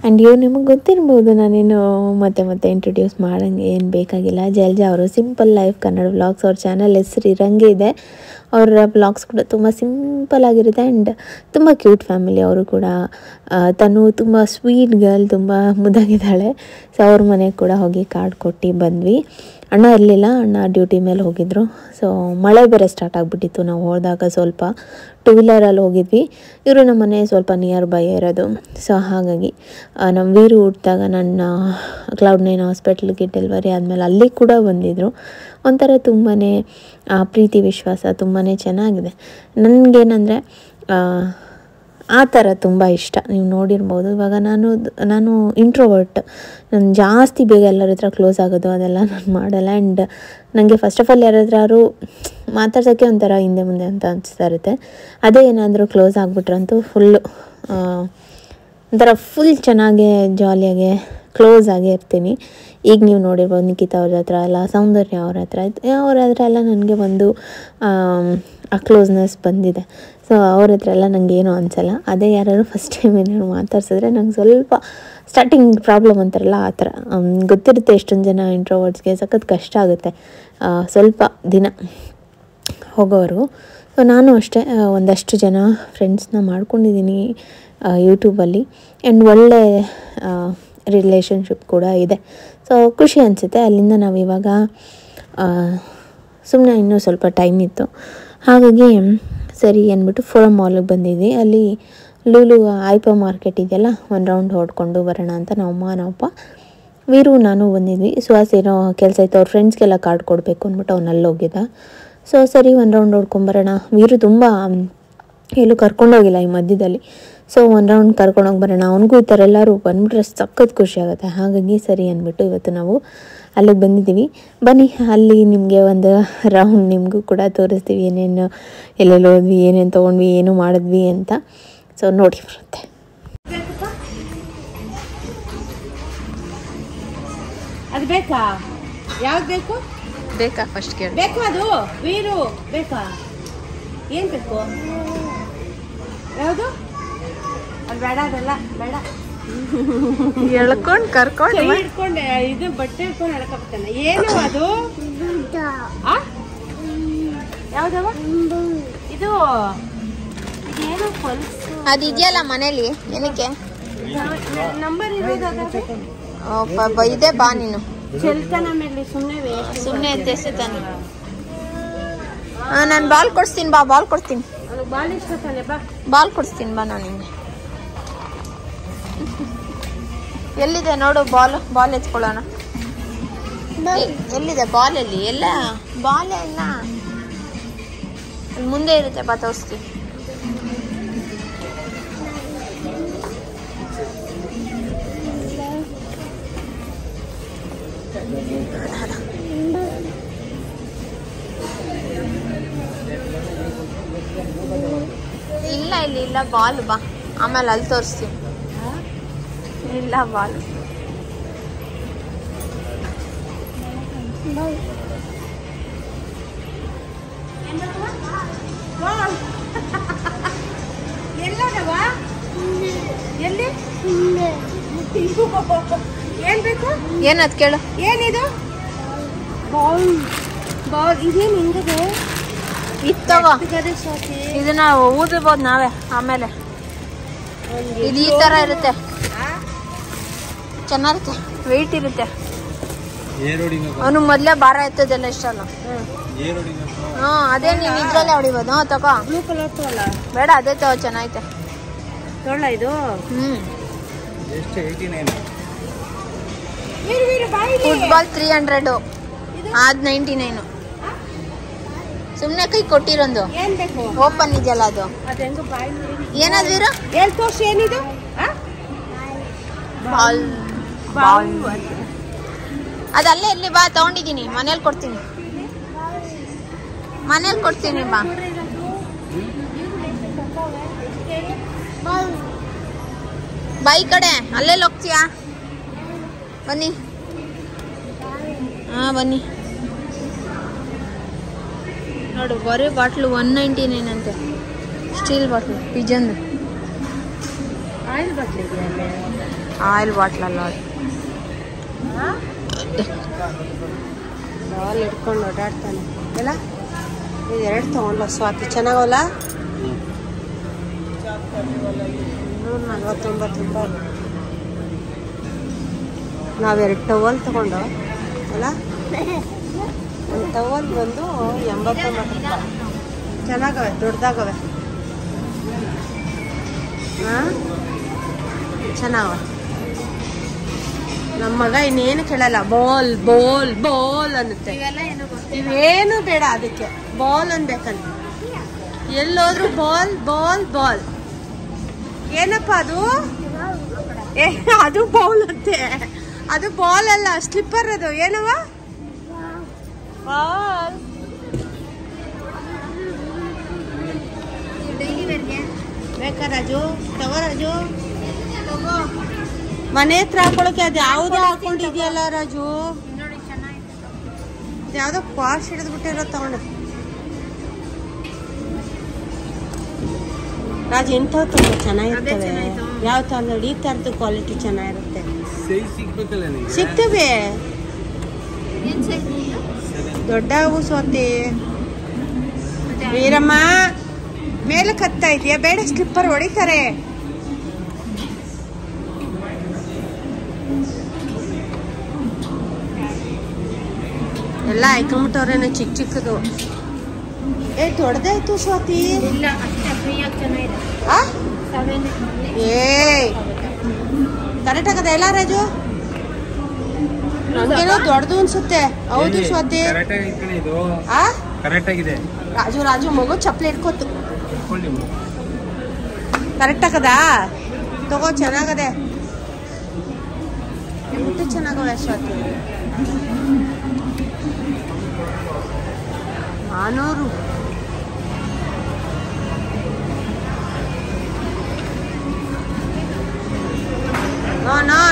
ಆ್ಯಂಡ್ ಇವ್ರು ನಿಮಗೆ ಗೊತ್ತಿರ್ಬೋದು, ನಾನೇನು ಮತ್ತೆ ಇಂಟ್ರೊಡ್ಯೂಸ್ ಮಾಡೋಂಗೆ ಏನು ಬೇಕಾಗಿಲ್ಲ. ಜಲ್ಜಾ ಅವರು ಸಿಂಪಲ್ ಲೈಫ್ ಕನ್ನಡ ವ್ಲಾಗ್ಸ್, ಅವ್ರ ಚಾನಲ್ ಹೆಸರು ಇರೋಂಗೆ ಇದೆ. ಅವರ ಬ್ಲಾಗ್ಸ್ ಕೂಡ ತುಂಬ ಸಿಂಪಲ್ ಆಗಿರುತ್ತೆ ಆ್ಯಂಡ್ ತುಂಬ ಕ್ಯೂಟ್ ಫ್ಯಾಮಿಲಿ. ಅವರು ಕೂಡ ತನು ತುಂಬ ಸ್ವೀಟ್ ಗರ್ಲ್, ತುಂಬ ಮುದ್ದಾಗಿದ್ದಾಳೆ. ಸೊ ಅವ್ರ ಮನೆಗೆ ಕೂಡ ಹೋಗಿ ಕಾರ್ಡ್ ಕೊಟ್ಟು ಬಂದ್ವಿ. ಅಣ್ಣ ಇರಲಿಲ್ಲ, ಅಣ್ಣ ಡ್ಯೂಟಿ ಮೇಲೆ ಹೋಗಿದ್ದರು. ಸೊ ಮಳೆ ಬೇರೆ ಸ್ಟಾರ್ಟ್ ಆಗಿಬಿಟ್ಟಿತ್ತು ನಾವು ಹೋದಾಗ. ಸ್ವಲ್ಪ ಟೂ ವೀಲರಲ್ಲಿ ಹೋಗಿದ್ವಿ. ಇವರು ನಮ್ಮ ಮನೆ ಸ್ವಲ್ಪ ನಿಯರ್ ಬೈ ಇರೋದು. ಸೊ ಹಾಗಾಗಿ ನಮ್ಮ ವೀರು ಹುಟ್ಟಿದಾಗ ನನ್ನ Cloud9 ಹಾಸ್ಪಿಟ್ಲಿಗೆ ಡೆಲಿವರಿ ಆದಮೇಲೆ ಅಲ್ಲಿ ಕೂಡ ಬಂದಿದ್ದರು. ಒಂಥರ ತುಂಬಾ ಪ್ರೀತಿ ವಿಶ್ವಾಸ ತುಂಬಾ ಚೆನ್ನಾಗಿದೆ. ನನಗೇನೆಂದರೆ ಆ ಥರ ತುಂಬ ಇಷ್ಟ. ನೀವು ನೋಡಿರ್ಬೋದು. ಇವಾಗ ನಾನು ಇಂಟ್ರೋವರ್ಟ್. ನಾನು ಜಾಸ್ತಿ ಬೇಗ ಎಲ್ಲರ ಹತ್ರ ಕ್ಲೋಸ್ ಆಗೋದು ಅದೆಲ್ಲ ನಾನು ಮಾಡಲ್ಲ. ಆ್ಯಂಡ್ ನನಗೆ ಫಸ್ಟ್ ಆಫ್ ಆಲ್ ಯಾರಾದ್ರೂ ಮಾತಾಡ್ಸೋಕ್ಕೆ ಒಂಥರ ಹಿಂದೆ ಮುಂದೆ ಅಂತ ಅನಿಸ್ತಾ ಇರುತ್ತೆ. ಅದೇ ಏನಾದರೂ ಕ್ಲೋಸ್ ಆಗಿಬಿಟ್ರಂತೂ ಒಂಥರ ಫುಲ್ ಚೆನ್ನಾಗೆ ಜಾಲಿಯಾಗೆ ಕ್ಲೋಸ್ ಆಗೇ ಇರ್ತೀನಿ. ಈಗ ನೀವು ನೋಡಿರ್ಬೋದು ನಿಖಿತಾ ಅವ್ರ ಹತ್ರ ಎಲ್ಲ, ಸೌಂದರ್ಯ ಅವ್ರ ಹತ್ರ ಎಲ್ಲ ನನಗೆ ಒಂದು ಆ ಕ್ಲೋಸ್ನೆಸ್ ಬಂದಿದೆ. ಸೊ ಅವ್ರ ಹತ್ರ ಎಲ್ಲ ನನಗೆ ಏನೂ ಅನಿಸಲ್ಲ. ಅದೇ ಯಾರು ಫಸ್ಟ್ ಟೈಮ್ ಏನಾದ್ರು ಮಾತಾಡ್ಸಿದ್ರೆ ನಂಗೆ ಸ್ವಲ್ಪ ಸ್ಟಾರ್ಟಿಂಗ್ ಪ್ರಾಬ್ಲಮ್ ಅಂತಾರಲ್ಲ ಆ ಥರ ಗೊತ್ತಿರುತ್ತೆ. ಎಷ್ಟೊಂದು ಜನ ಇಂಟ್ರೋವರ್ಟ್ಸ್ಗೆ ಸಖತ್ ಕಷ್ಟ ಆಗುತ್ತೆ ಸ್ವಲ್ಪ ದಿನ ಹೋಗೋರು. ಸೊ ನಾನು ಅಷ್ಟೇ ಒಂದಷ್ಟು ಜನ ಫ್ರೆಂಡ್ಸ್ನ ಮಾಡ್ಕೊಂಡಿದ್ದೀನಿ ಯೂಟ್ಯೂಬಲ್ಲಿ. ಆ್ಯಂಡ್ ಒಳ್ಳೆ ರಿಲೇಷನ್ಶಿಪ್ ಕೂಡ ಇದೆ. ಸೊ ಖುಷಿ ಅನಿಸುತ್ತೆ. ಅಲ್ಲಿಂದ ನಾವು ಇವಾಗ ಸುಮ್ಮನೆ ಇನ್ನೂ ಸ್ವಲ್ಪ ಟೈಮ್ ಇತ್ತು, ಹಾಗಾಗಿ ಸರಿ ಅಂದ್ಬಿಟ್ಟು ಫೋರಮ್ ಮಾಲಿಗೆ ಬಂದಿದ್ವಿ. ಅಲ್ಲಿ ಲೂಲು ಐಪಾ ಮಾರ್ಕೆಟ್ ಇದೆಯಲ್ಲ, ಒಂದು ರೌಂಡ್ ಹೊಡ್ಕೊಂಡು ಬರೋಣ ಅಂತ ನಮ್ಮಪ್ಪ ವೀರು ನಾನು ಬಂದಿದ್ವಿ. ಸುಹಾಸ್ ಏನೋ ಕೆಲಸ ಇತ್ತು, ಅವ್ರ ಫ್ರೆಂಡ್ಸ್ಗೆಲ್ಲ ಕಾರ್ಡ್ ಕೊಡಬೇಕು ಅಂದ್ಬಿಟ್ಟು ಅವನಲ್ಲಿ ಹೋಗಿದ್ದ. ಸೊ ಸರಿ ಒಂದು ರೌಂಡ್ ಹೊಡ್ಕೊಂಬರೋಣ. ವೀರು ತುಂಬ ಎಲ್ಲೂ ಕರ್ಕೊಂಡೋಗಿಲ್ಲ ಈ ಮಧ್ಯದಲ್ಲಿ. ಸೊ ಒಂದು ರೌಂಡ್ ಕರ್ಕೊಂಡೋಗಿ ಬರೋಣ, ಅವನಿಗೂ ಈ ಥರ ಎಲ್ಲರೂ ಬಂದುಬಿಟ್ರೆ ಸಖತ್ ಖುಷಿ ಆಗುತ್ತೆ. ಹಾಗಾಗಿ ಸರಿ ಅಂದ್ಬಿಟ್ಟು ಇವತ್ತು ನಾವು ಅಲ್ಲಿಗೆ ಬಂದಿದ್ದೀವಿ. ಬನ್ನಿ, ಅಲ್ಲಿ ನಿಮಗೆ ಒಂದು ರೌಂಡ್ ನಿಮಗೂ ಕೂಡ ತೋರಿಸ್ತೀವಿ, ಏನೇನು ಎಲ್ಲೆಲ್ಲಿ ಹೋದ್ವಿ, ಏನೇನು ತೊಗೊಂಡ್ವಿ, ಏನು ಮಾಡಿದ್ವಿ ಅಂತ. ಸೊ ನೋಡಿ ಬರುತ್ತೆ. ಅದು ಬೇಕಾ? ಯಾವ್ದು ಬೇಕು? ಬೇಕಾ ಫಸ್ಟ್ ಕೇಳಿ. ಬೇಕು ಅದು ವೀರು ಬೇಕಾ? ಏನು ಬೇಕು? ಯಾವುದು? ಅದು ಬೇಡ, ಅದೆಲ್ಲ ಬೇಡ. ಎಳ್ಕೊಂಡು ಕರ್ಕೊಂಡು ಹಿಡ್ಕೊಂಡೆ ಇದು ಬಟ್ಟೆ ಹಿಡ್ಕೊಂಡು ಎಳ್ಕೊಬಿಡ್ತಾನೆ. ಏನು ಅದು? ಯಾವ್ದವ ಇದು? ಇದೇನು ಹೊಲ್ಸು ಅದು ಇದೆಯಲ್ಲ ಮನೇಲಿ, ಏನಕ್ಕೆ ನಂಬರ್ ಇರೋದು? ಇದೆ ಬಾ ನೀನು ಚೆಲ್ತಾನ ಮೇಲೆ ಸುಮ್ಮನೆ ಎತ್ತೆಸ್ತಾನೆ. ನಾನು ಬಾಲ್ ಕೊಡ್ತೀನಿ ಬಾ, ಬಾಲ್ ಕೊಡ್ತೀನಿ. ಬಾಲ್ ಇಷ್ಟ ತಾನೆ, ಬಾ ಬಾಲ್ ಕೊಡಿಸ್ತೀನಿ ಬಾ ನಾನು ನಿಮಗೆ. ಎಲ್ಲಿದೆ ನೋಡು ಬಾಲ್ ಎತ್ಕೊಳ್ಳೋಣ. ಎಲ್ಲಿದೆ ಬಾಲ್? ಎಲ್ಲಿ? ಎಲ್ಲ ಬಾಲ್ ಎಲ್ಲ ಮುಂದೆ ಇರುತ್ತೆ, ಬಾ ತೋರಿಸ್ತೀನಿ. ಇಲ್ಲ ಬಾಲ್, ಬಾ ಆಮೇಲೆ ಅಲ್ಲಿ ತೋರಿಸ್ತೀನಿ. ಇಲ್ಲ ಬಾಲ್ ಎಲ್ಲದವ? ಎಲ್ಲಿ? ಏನ್ ಬೇಕು? ಏನದ್ ಕೇಳು. ಏನಿದು? ಬಾಲ್ ಬಾಲ್ ಇದೇನು ಹಿಂಗಿದೆ? ಇತ್ತವ, ಇದನ್ನ ಊದಬಹುದು ನಾವೇ. ಆಮೇಲೆ ಇದು ಈ ತರ ಇರುತ್ತೆ, ಚೆನ್ನಾಗಿರುತ್ತೆ, ವೆಯ್ಟ್ ಇರುತ್ತೆ. ಅವನು ಮೊದ್ಲೇ ಭಾರ ಎತ್ತದೆಲ್ಲ ಇಷ್ಟ ಅಲ್ಲ. ಅದೇ ನೀವು ಇದ್ರಲ್ಲೇ ಹೊಡಿಬೋದು. ತಗೋ, ಬ್ಲೂ ಕಲರ್ ತಗೊಳ್ಳ ಬೇಡ, ಅದೇ ತಗೋ, ಚೆನ್ನಾಗೈತೆ. ತಗೊಳ್ಳ ಇದು. ಫುಟ್ಬಾಲ್ 300, ಆದ್ 99. ಸುಮ್ನೆ ಕೈ ಕೊಟ್ಟಿರೋದು. ಏನ್ ಬೇಕು? ಓಪನ್ ಇದೆಯಲ್ಲ ಅದು. ಏನದು ವೀರು? ಏನ್ ತೋರ್ಸಿ, ಏನಿದು? ಬಾಲ್ ಬಾಲ್ ಅದಲ್ಲೇ ಇಲ್ಲಿ ಬಾ, ತಗೊಂಡಿದ್ದೀನಿ, ಮನೇಲಿ ಕೊಡ್ತೀನಿ, ಮನೇಲಿ ಕೊಡ್ತೀನಿ ಬಾ. ಬಾಯಿ ಕಡೆ ಅಲ್ಲೆಲ್ಲಿ ಹೋಗ್ತೀಯಾ? ಬನ್ನಿ, ಹಾ ಬನ್ನಿ. ನೋಡು, ಬರೀ ಬಾಟ್ಲು 199 ಅಂತೆ, ಸ್ಟೀಲ್ ಬಾಟ್ಲು, ಪಿಜನ್ ಆಯಿಲ್ ಬಾಟ್ಲಿ ಆಯಿಲ್ ಬಾಟ್ಲಲ್ಲ ಬಾಲ್ ಹಿಡ್ಕೊಂಡು ಓಡಾಡ್ತಾನೆ ಎಲ್ಲ. ಇದು 2 ತೊಗೊಂಡ್ಲ ಸ್ವಾತಿ, ಚೆನ್ನಾಗವಲ್ಲ. 249 ರೂಪಾಯಿ. ನಾವು 2 ಟವಲ್ ತಗೊಂಡು ಅಲ್ಲ. ಒಂದು ಟವಲ್ ಬಂದು 89 ರೂಪಾಯಿ. ಚೆನ್ನಾಗವೆ, ದೊಡ್ಡದಾಗವೆ. ಹಾಂ ಚೆನ್ನಾಗವೆ. ನಮ್ಮ ಮಗ ಇನ್ನೇನು ಕೇಳಲ್ಲ, ಬಾಲ್ ಬಾಲ್ ಬಾಲ್ ಅನ್ನುತ್ತೆ. ಇವೇನು ಬೇಡ, ಅದಕ್ಕೆ ಬಾಲ್ ಅನ್ಬೇಕಂತ. ಎಲ್ಲೋದ್ರು ಬಾಲ್ ಬಾಲ್ ಬಾಲ್. ಏನಪ್ಪ ಅದು? ಅದು ಬೌಲ್ ಅಂತೆ. ಅದು ಬಾಲ್ ಅಲ್ಲ, ಸ್ಲಿಪ್ಪರ್ ಅದು. ಏನವ ಬಾಲ್? ಬೇಕಾ ರಾಜು? ತಗೋ ರಾಜು, ತಗೋ. ಮನೆ ಹತ್ರ ಹಾಕೊಳಕ್ಕೆ ಅದು ಯಾವುದೋ ಹಾಕೊಂಡಿದ್ಯಲ್ಲ ರಾಜು. ಯಾವುದೋ ಪಾಶ್ ಹಿಡಿದ್ಬಿಟ್ಟಿರೋ ತಗೊಂಡು. ರಾಜು ಇಂಥವು ತುಂಬ ಚೆನ್ನಾಗಿರ್ತವೆ. ಯಾವ ಥರ ನೋಡಿ, ಈ ಥರದ್ದು ಕ್ವಾಲಿಟಿ ಚೆನ್ನಾಗಿರುತ್ತೆ. ಸಿಗ್ತವೆ ದೊಡ್ಡವು ಸ್ವಾತಿ. ವೀರಮ್ಮ ಮೇಲೆ ಕತ್ತಾ ಇದೆಯಾ? ಬೇಡ, ಸ್ಲಿಪ್ಪರ್ ಹೊಡಿತಾರೆ. ಎಲ್ಲ ಹಾಕೊಂಬಿಟ್ಟವ್ರೇನೋ ಚಿಕ್ಕ ಚಿಕ್ಕದು. ದೊಡ್ಡದಾಯ್ತು ಸ್ವಾತಿ. ಕರೆಕ್ಟ್ ಆಗದ ಎಲ್ಲ ರಾಜು? ನಮ್ಗೇನೋ ದೊಡ್ಡದು ಅನ್ಸುತ್ತೆ. ಹೌದು ಸ್ವಾತಿ, ಕರೆಕ್ಟ್ ಆಗಿದೆ. ರಾಜು ರಾಜು ಮಗು ಚಪ್ಪಲಿ ಇಟ್ಕೋತು. ಕರೆಕ್ಟ್ ಆಗದಾ? ತಗೋ, ಚೆನ್ನಾಗದೆ. ಎಷ್ಟು ಚೆನ್ನಾಗವೆ ಸ್ವಾತಿ. 400.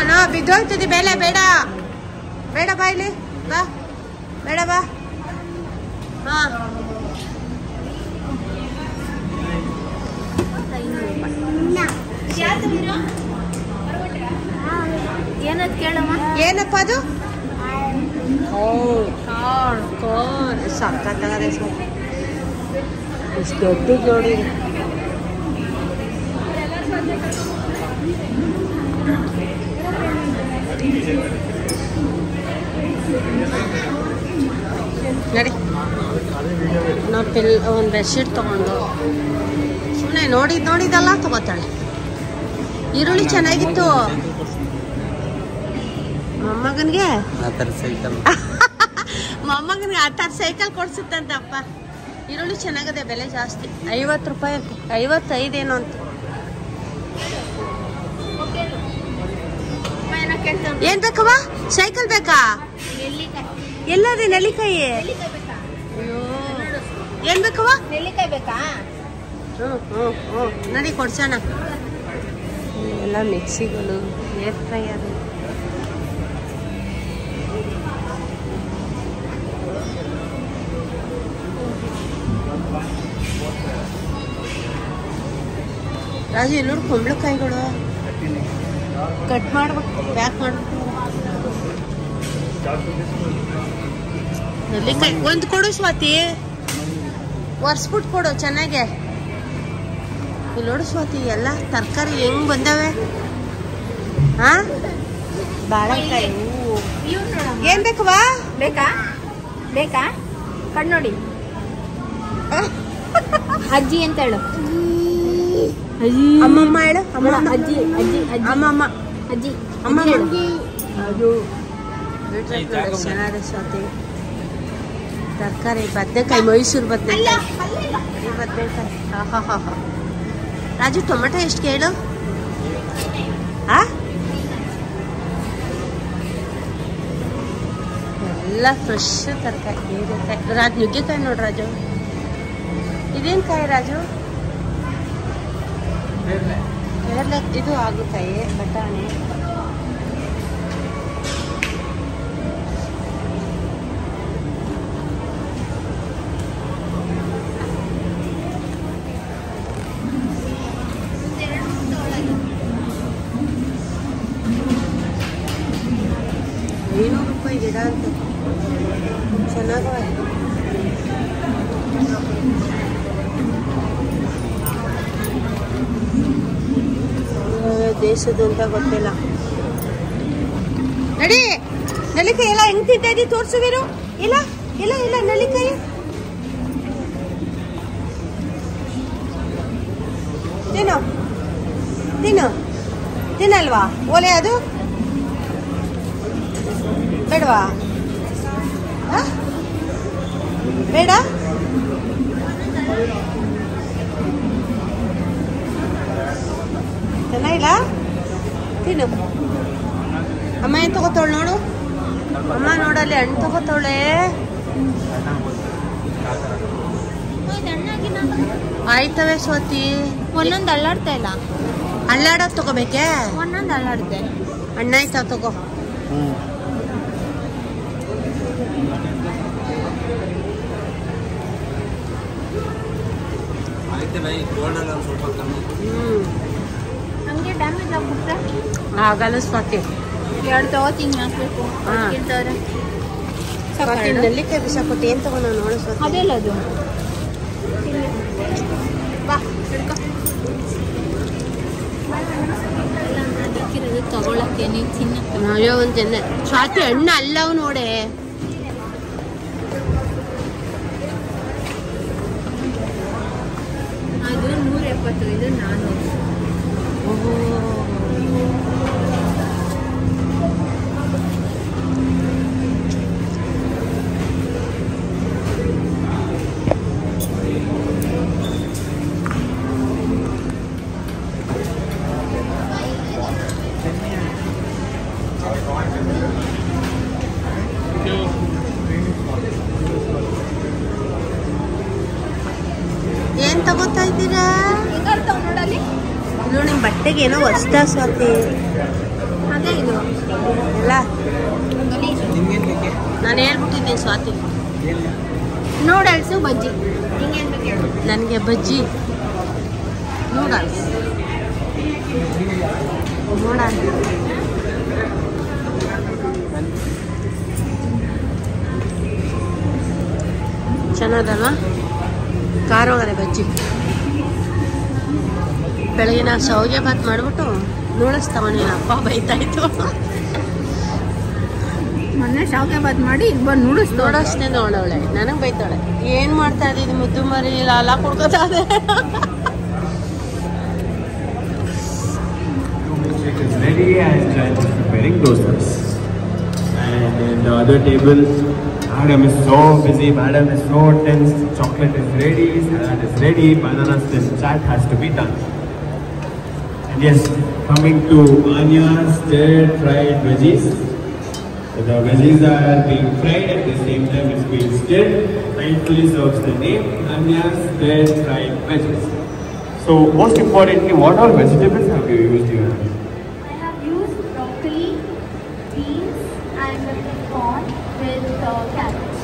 ನೋ ಬಿದ್ದೋಯ್ತದೆ ಬೆಲೆ. ಬೇಡ ಬೇಡ, ಬಾ ಇಲ್ಲಿ ಬಾ. ಬೇಡ ಬಾ. ಹಾ ಏನದ್ ಕೇಳಮ್ಮ? ಏನಪ್ಪ ಅದು? ಸಕ್ಕತ್ತಾಗದೆ ಸರ್. ಇಷ್ಟು ದೊಡ್ಡ ಜೋಡಿ. ನಡಿ, ನಾವು ಒಂದು ಬೆಡ್ಶೀಟ್ ತಗೊಂಡು ಸುಮ್ಮನೆ ನೋಡಿದ್ದಲ್ಲ ತಗೋತಾಳೆ. ಈರುಳ್ಳಿ ಚೆನ್ನಾಗಿತ್ತು. ಮೊಮ್ಮಗನಿಗೆ ಮೊಮ್ಮಗನಿಗೆ ಆ ಥರ ಸೈಕಲ್ ಕೊಡ್ಸುತ್ತಂತಪ್ಪ. ಈರುಳ್ಳಿ ಚೆನ್ನಾಗದೆ, ಬೆಲೆ ಜಾಸ್ತಿ. 50 ರೂಪಾಯಿ ಅಂತ, 55 ಏನೋ ಅಂತ. ಏನ್ ಬೇಕವ್ವ? ಸೈಕಲ್ ಬೇಕಾ? ಎಲ್ಲದೆ ನೆಲ್ಲಿಕಾಯಿ? ಅಯ್ಯೋ, ಏನ್ ಬೇಕವ್ವ? ನೆಲ್ಲಿಕಾಯಿ ಬೇಕಾ? ಹ್ಞೂ ನಡಿ ಕೊಡ್ಸೋಣ. ಎಲ್ಲ ಮಿಕ್ಸಿಗಳು, ಏರ್ ಫ್ರೈಯರ್. ರಾಜು ಇಲ್ಲಿ ನೋಡಿ, ಕುಂಬಳಕಾಯಿಗಳು ಕಟ್ ಮಾಡ್ಬೇಕು, ಪ್ಯಾಕ್ ಮಾಡ್ಬೇಕು. ನೆಲ್ಲಿಕಾಯಿ ಒಂದು ಕೊಡು ಸ್ವಾತಿ, ಒರ್ಸ್ಬಿಟ್ಟು ಕೊಡು ಚೆನ್ನಾಗೆ. ಇಲ್ಲಿ ನೋಡು ಸ್ವಾತಿ, ಎಲ್ಲ ತರಕಾರಿ ಹೆಂಗ್ ಬಂದವೆ. ಹಾ, ಬಾಳೆಕಾಯಿ. ಏನ್ ಬೇಕವಾ? ಬೇಕಾ? ಬೇಕಾ? ಕಣ್ ನೋಡಿ. ಅಜ್ಜಿ ಅಂತ ಹೇಳು. ಅಮ್ಮಮ್ಮ ಹೇಳು. ಅಜ್ಜಿ ಅಜ್ಜಿ ಅಮ್ಮಮ್ಮ. ಅಜ್ಜಿ ಅಮ್ಮ. ಅದು ಚೆನ್ನಾಗಿದೆ ಸ್ವಾತಿ. ತರಕಾರಿ ಬದನೆಕಾಯಿ, ಮೈಸೂರು ಬದನೆಕಾಯಿ. ಬದನೆಕಾಯಿ. ಹಾ. ರಾಜು ಟೊಮೆಟೊ ಎಷ್ಟು ಕೇಳು? ಎಲ್ಲ ಫ್ರೆಶ್ ತರಕಾರಿ. ಹೀರೆಕಾಯಿ. ರಾಜು ನುಗ್ಗೆಕಾಯಿ ನೋಡ್ರಿ ರಾಜು. ಇದೇನು ಕಾಯಿ ರಾಜು? ಕೇರಳ. ಇದು ಹಾಗಲಕಾಯಿ, ಬಟಾಣಿ. ದೇಶದ್ದು ಅಂತ ಗೊತ್ತಿಲ್ಲ. ನಡಿ ನಲಿಕಾಯಿ ಎಲ್ಲ ಹೆಂಗ್ ತಿಂತಾ ಇದ್ದೀವಿ ತೋರ್ಸುವಿರು. ಇಲ್ಲ ಇಲ್ಲ ಇಲ್ಲ ನಲಿಕಾಯಿ ತಿನ್ನು ತಿನ್ನು ತಿನ್ನಲ್ವಾ? ಓಲೆ ಅದು ಬೇಡವಾ? ಬೇಡ ಚೆನ್ನಾಗಿಲ್ಲ ತಿನ್ನು. ಅಮ್ಮ ಏನ್ ತಗೋತಾವಳು ನೋಡು. ಅಮ್ಮ ನೋಡಲ್ಲಿ ಹಣ್ಣು ತಗೋತಾವಳೆ. ಆಯ್ತವೆ ಸ್ವಾತಿ. ಒಂದೊಂದು ಅಲ್ಲಾಡ್ತಾ ಇಲ್ಲ. ಅಳ್ಳಾಡೋದು ತಗೋಬೇಕೆ? ಒಂದೊಂದು ಅಲ್ಲಾಡುತ್ತೆ. ಹಣ್ಣಾಯ್ತಾವ ತಗೋ. ಹಂಗೆ ಡ್ಯಾಮೇಜ್ ಆಗ್ಬಿಟ್ರೆ ಆಗಲ್ಲ ಸ್ವಾತಿ. 2 ತಗೋತೀನಿ ಹಾಕ್ಬೇಕು. ಸ್ವಾತಿ ನೆಲ್ಲಿಕಾಯಿ ಬಿಸಾಕೊಟ್ಟು ಏನ್ ತಗೋ ನಾವು ನೋಡು ಸ್ವಾತಿ. ಅದೆಲ್ಲ ಅದು ಬಾ ಹಿಡ್ಕೊ. ತಗೊಳಕ್ಕೆ ನೀವು ತಿನ್ನಕ್ಕೆ ಅಯ್ಯೋ ಒಂದು ಚೆನ್ನ ಸ್ವಾತಿ ಹಣ್ಣು ಅಲ್ಲವು ನೋಡೆ. ಅದು 170, ಇದು 400. ಏನ್ ತಗೋತಾ ಇದ್ದೀರಾ? ನೋಡಲ್ಲಿ ಇದು ನಿಮ್ ಬಟ್ಟೆಗೆ ಏನೋ ಹೊಸ್ತಾ ಸ್ವಾತಿ. ಅದೇ ಇದು ಎಲ್ಲ ನಾನು ಹೇಳ್ಬಿಟ್ಟಿದ್ದೀನಿ ಸ್ವಾತಿ. ನೂಡಲ್ಸು ಬಜ್ಜಿ ಹಿಂಗೇನ್ ಬೇಕು ಹೇಳು. ನನಗೆ ಬಜ್ಜಿ ನೂಡಲ್ಸ್ ನೋಡ. ಚೆನ್ನಾಗಲ್ವಾ? ಖಾರ ಹೋಗದೆ ಬಜ್ಜಿ. ಬೆಳಗ್ಗೆ ನಾವು ಶಾವಿಗೆ ಭಾತ್ ಮಾಡ್ಬಿಟ್ಟು ನೂಡಲ್ಸ್ ತಗೊಂಡಿನ ಅಪ್ಪ ಬೈತಾ ಇತ್ತು. ಮೊನ್ನೆ ಶಾವಿಗೆ ಬಾತ್ ಮಾಡಿ ಬಂದು ನೂಡಲ್ಸ್ನೇ ನೋಡವಳೆ ನನಗೆ ಬೈತಾಳೆ. ಏನ್ ಮಾಡ್ತಾ ಇದ್ದಿದ್ದು ಮುದ್ದು ಮರಿ ಲಾಲ ಕುಡ್ಕೋತಾ ಇದೆ. Is ready and preparing dosas. And in the other table, Madam is so busy, Madam is so tense. Chocolate is ready, salad is ready, banana still chat has to be done. And yes, coming to Anya's stir fried veggies. So the veggies are being fried at the same time it's being stirred. Thankfully serves the name Anya's stir fried veggies. So most importantly, what all vegetables have you used here? I have used broccoli, beans and corn with carrots.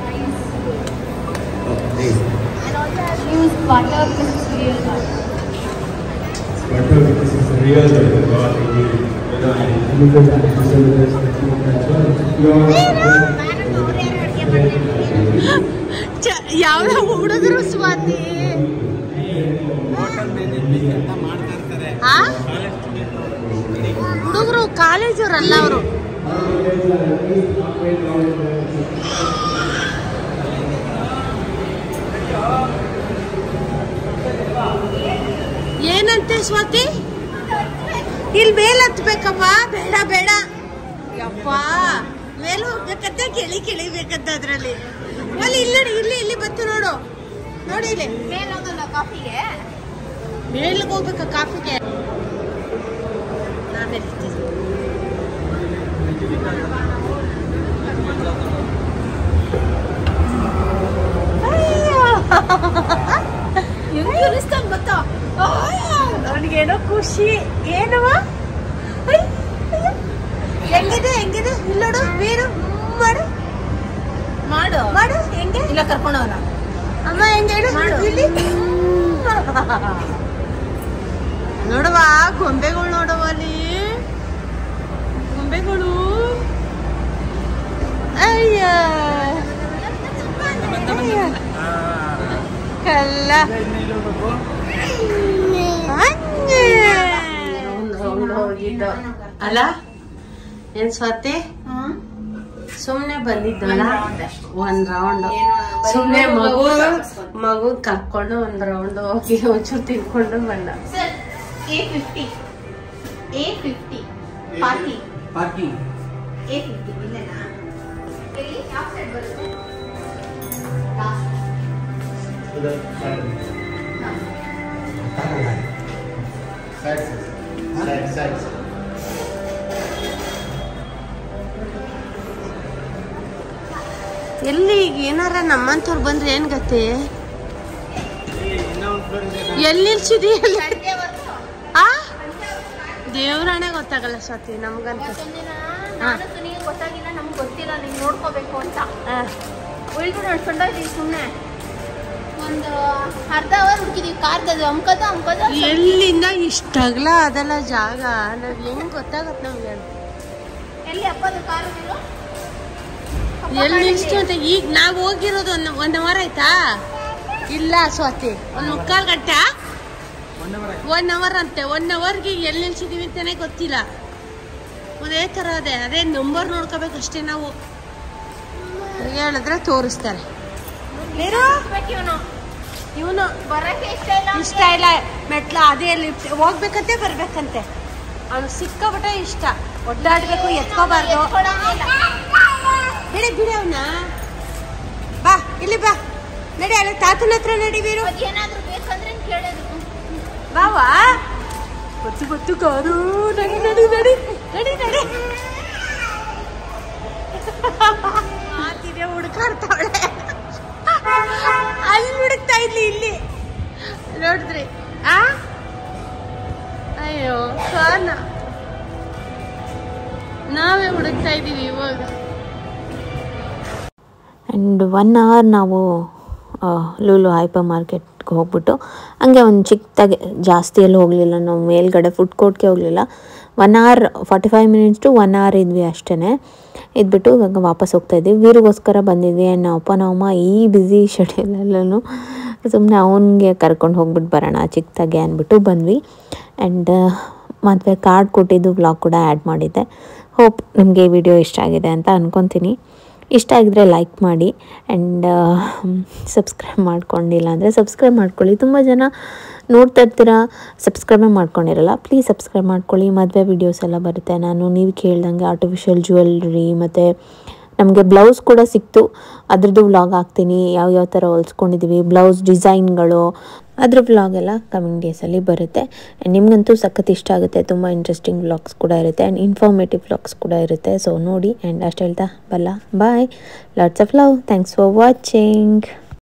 Nice. Oh, nice. And also I have used butter because it's real butter. Butter because it's real butter. ಯಾವ ಹುಡುಗರು ಸ್ವಾತಿ ಹುಡುಗರು ಕಾಲೇಜವ್ರಲ್ಲ ಅವರು. ಏನಂತೆ ಸ್ವಾತಿ? ಇಲ್ಲಿ ಮೇಲ್ ಹತ್ಬೇಕಮ್ಮ. ಬೇಡ ಬೇಡ ಯಪ್ಪ, ಮೇಲೆ ಹೋಗ್ಬೇಕಂತ ಕೆಳಿಬೇಕಂತ ಅದ್ರಲ್ಲಿ. ಅಲ್ಲಿ ಇಲ್ಲ ಇಲ್ಲಿ ಇಲ್ಲಿ ಬತ್ತು ನೋಡು ನೋಡಿ ಇಲ್ಲಿ ಮೇಲೆ ಹೋಗಲ್ಲ ಕಾಫಿಗೆ. ಮೇಲ್ಗೆ ಹೋಗ್ಬೇಕ ಕಾಫಿಗೆ. ಆಮೇಲೆ ಗೊತ್ತಾ ನನಗೇನೋ ಖುಷಿ. ಏನವ ಹೆಂಗಿದೆ ಹೆಂಗಿದೆ ಇಲ್ಲೋಡು ವೀರು ಮಾಡು ಮಾಡು ಮಾಡು ಹೆಂಗೆ ಇಲ್ಲ ಕರ್ಕೊಂಡವಲ್ಲ ಅಮ್ಮ ಹೆಂಗೆ ಹೇಳು ಮಾಡು. ಇಲ್ಲಿ ನೋಡವಾ ಗೊಂಬೆಗಳು ನೋಡವ ಅಲ್ಲಿ ಗೊಂಬೆಗಳು. ಅಯ್ಯ ಕಲ್ಲ ಹೋಗಿದ್ದು ಅಲ್ಲ ಏನ್ ಸ್ವಾತಿ ಸುಮ್ನೆ ಬಂದಿದ್ದಲ್ಲ ಒಂದ್ ರೌಂಡ್ ಸುಮ್ನೆ ಮಗು ಕರ್ಕೊಂಡು ಒಂದ್ ರೌಂಡ್ ಹೋಗಿ ಒಂಚೂರು ತಿನ್ಕೊಂಡು ಬಂದ. A50 parking A50 ಇಲ್ಲೇನಾ? ಎಲ್ಲಿ ಯಾವ ಸೈಡ್ ಬರುತ್ತೆ? ಎಲ್ಲಿ ಈಗ ಏನಾರ ನಮ್ಮಂತವ್ರು ಬಂದ್ರೆ ಏನ್ ಗತಿ? ಎಲ್ಲಿ ನಿಲ್ಸಿದಿ? ದೇವ್ರಾಣೆ ಗೊತ್ತಾಗಲ್ಲ ಸ್ವಾತಿ ನಮ್ಗಂತ. ಗೊತ್ತಾಗಿಲ್ಲ, ನಮ್ಗೆ ಗೊತ್ತಿಲ್ಲ, ನೀನ್ ನೋಡ್ಕೋಬೇಕು ಅಂತ ಉಳಿದು ನಡ್ಕೊಂಡ ಸುಮ್ನೆ ಒಂದು ಅರ್ಧ ಅವರ್ ಹುಡುಕಿದೀವಿ. ಕಾರ್ದದು ಅಂಕದ ಎಲ್ಲಿಂದ ಇಷ್ಟಾಗ್ಲ ಅದೆಲ್ಲ ಜಾಗ ನಾವ್ ಹೆಂಗ್ ಗೊತ್ತಾಗತ್ ನಮ್ಗೆ? ಎಲ್ಲಿ ಅಪ್ಪದು ಕಾರು ಎಲ್ಲಿ ನಿಲ್ಸ್ತು ಅಂತ ಈಗ ನಾವ್ ಹೋಗಿರೋದು ಒನ್ ಅವರ್ ಆಯ್ತಾ? ಇಲ್ಲ ಸ್ವಾತಿ, ಒಂದ್ 3/4 ಗಂಟೆ 1 ಅವರ್ ಅಂತೆ. 1 ಅವರ್ಗೆ ಎಲ್ಲಿ ನಿಲ್ಸಿದೀವಿ ಅಂತಾನೆ ಗೊತ್ತಿಲ್ಲ. ಅದೇ ತರ ಅದೇ ನಂಬರ್ ನೋಡ್ಕೋಬೇಕಷ್ಟೇ ನಾವು. ಹೇಳಿದ್ರೆ ತೋರಿಸ್ತಾರೆ. ಇವನು ಬರಕ್ಕೆ ಇಷ್ಟ ಇಲ್ಲ, ಮೆಟ್ಲ ಅದೇ ಲಿಫ್ಟ್ ಹೋಗ್ಬೇಕಂತೆ ಬರ್ಬೇಕಂತೆ. ಅವ್ನು ಸಿಕ್ಕಾಬಿಟ್ಟೆ ಇಷ್ಟ, ಒಡ್ಡಾಡ್ಬೇಕು, ಎತ್ಕೋಬಾರ್ದು. ಬಿಡಿ ಬಿಡಿ ಅವನ. ಬಾ ಇಲ್ಲಿ ಬಾ, ನಡಿ ಅಲ್ಲ ತಾತನ ಹತ್ರ ನಡಿ. ಬೀರು ಏನಾದ್ರು ಬೇಕಂದ್ರೆ ಕೇಳೋದು. ಬಾವಾ ಗೊತ್ತು ಕಾರು. ನಡಿ ನಡಿ ನಡಿ ನಡಿ ನಡಿ. ಮಾತಿದೆ ಹುಡುಕಾಡ್ತಾವಳೆ. ಅಲ್ಲಿ ಹುಡುಕ್ತಾ ಇದ್ಲಿ, ಇಲ್ಲಿ ನೋಡಿದ್ರಿ? ಅಯ್ಯೋ ಕಾರಣ ನಾವೇ ಹುಡುಕ್ತಾ ಇದ್ದೀವಿ ಇವಾಗ. ಆ್ಯಂಡ್ 1 ಅವರ್ ನಾವು ಲೂಲು ಹೈಪರ್ ಮಾರ್ಕೆಟ್ಗೆ ಹೋಗ್ಬಿಟ್ಟು ಹಂಗೆ ಒಂದು ಚಿಕ್ಕದಾಗೆ ಜಾಸ್ತಿ ಎಲ್ಲ ಹೋಗಲಿಲ್ಲ ನಾವು. ಮೇಲ್ಗಡೆ ಫುಡ್ ಕೋರ್ಟ್ಗೆ ಹೋಗಲಿಲ್ಲ. 1 ಅವರ್ 45 ಮಿನಿಟ್ಸ್ ಟು 1 ಅವರ್ ಇದ್ವಿ ಅಷ್ಟೇ. ಇದ್ಬಿಟ್ಟು ಇವಾಗ ವಾಪಸ್ ಹೋಗ್ತಾಯಿದ್ವಿ. ವೀರಿಗೋಸ್ಕರ ಬಂದಿದ್ವಿ. ಆ್ಯಂಡ್ ನಾವು ಅಪ್ಪ ನಮ್ಮಮ್ಮ ಈ ಬ್ಯುಸಿ ಶೆಡ್ಯೂಲಲ್ಲೂ ಸುಮ್ಮನೆ ಅವನಿಗೆ ಕರ್ಕೊಂಡು ಹೋಗ್ಬಿಟ್ಟು ಬರೋಣ ಚಿಕ್ಕದಾಗೆ ಅಂದ್ಬಿಟ್ಟು ಬಂದ್ವಿ. ಆ್ಯಂಡ್ ಮದುವೆ ಕಾರ್ಡ್ ಕೊಟ್ಟಿದ್ದು ವ್ಲಾಗ್ ಕೂಡ ಆ್ಯಡ್ ಮಾಡಿದ್ದೆ. ಹೋಪ್ ನಿಮಗೆ ಈ ವಿಡಿಯೋ ಇಷ್ಟ ಆಗಿದೆ ಅಂತ ಅಂದ್ಕೊತೀನಿ. ಇಷ್ಟ ಆಗಿದ್ರೆ ಲೈಕ್ ಮಾಡಿ ಆ್ಯಂಡ್ ಸಬ್ಸ್ಕ್ರೈಬ್ ಮಾಡ್ಕೊಂಡಿಲ್ಲ ಅಂದರೆ ಸಬ್ಸ್ಕ್ರೈಬ್ ಮಾಡ್ಕೊಳ್ಳಿ. ತುಂಬ ಜನ ನೋಡ್ತಾ ಇರ್ತೀರಾ, ಸಬ್ಸ್ಕ್ರೈಬೇ ಮಾಡ್ಕೊಂಡಿರಲ್ಲ. ಪ್ಲೀಸ್ ಸಬ್ಸ್ಕ್ರೈಬ್ ಮಾಡ್ಕೊಳ್ಳಿ. ಮದುವೆ ವೀಡಿಯೋಸ್ ಎಲ್ಲ ಬರುತ್ತೆ. ನೀವು ಕೇಳ್ದಂಗೆ ಆರ್ಟಿಫಿಷಿಯಲ್ ಜ್ಯುವೆಲ್ರಿ ಮತ್ತು ನಮಗೆ ಬ್ಲೌಸ್ ಕೂಡ ಸಿಕ್ತು. ಅದ್ರದ್ದು ವ್ಲಾಗ್ ಹಾಕ್ತೀನಿ, ಯಾವ್ಯಾವ ಥರ ಹೊಲ್ಸ್ಕೊಂಡಿದ್ದೀವಿ, ಬ್ಲೌಸ್ ಡಿಸೈನ್ಗಳು, ಅದ್ರ ವ್ಲಾಗ್ ಎಲ್ಲ ಕಮಿಂಗ್ ಡೇಸಲ್ಲಿ ಬರುತ್ತೆ. ಆ್ಯಂಡ್ ನಿಮಗಂತೂ ಸಖತ್ ಇಷ್ಟ ಆಗುತ್ತೆ. ತುಂಬ ಇಂಟ್ರೆಸ್ಟಿಂಗ್ ವ್ಲಾಗ್ಸ್ ಕೂಡ ಇರುತ್ತೆ ಆ್ಯಂಡ್ ಇನ್ಫಾರ್ಮೇಟಿವ್ ವ್ಲಾಗ್ಸ್ ಕೂಡ ಇರುತ್ತೆ. ಸೊ ನೋಡಿ. ಆ್ಯಂಡ್ ಅಷ್ಟು ಹೇಳ್ತಾ ಬಲ್ಲ, bye, lots of love, thanks for watching.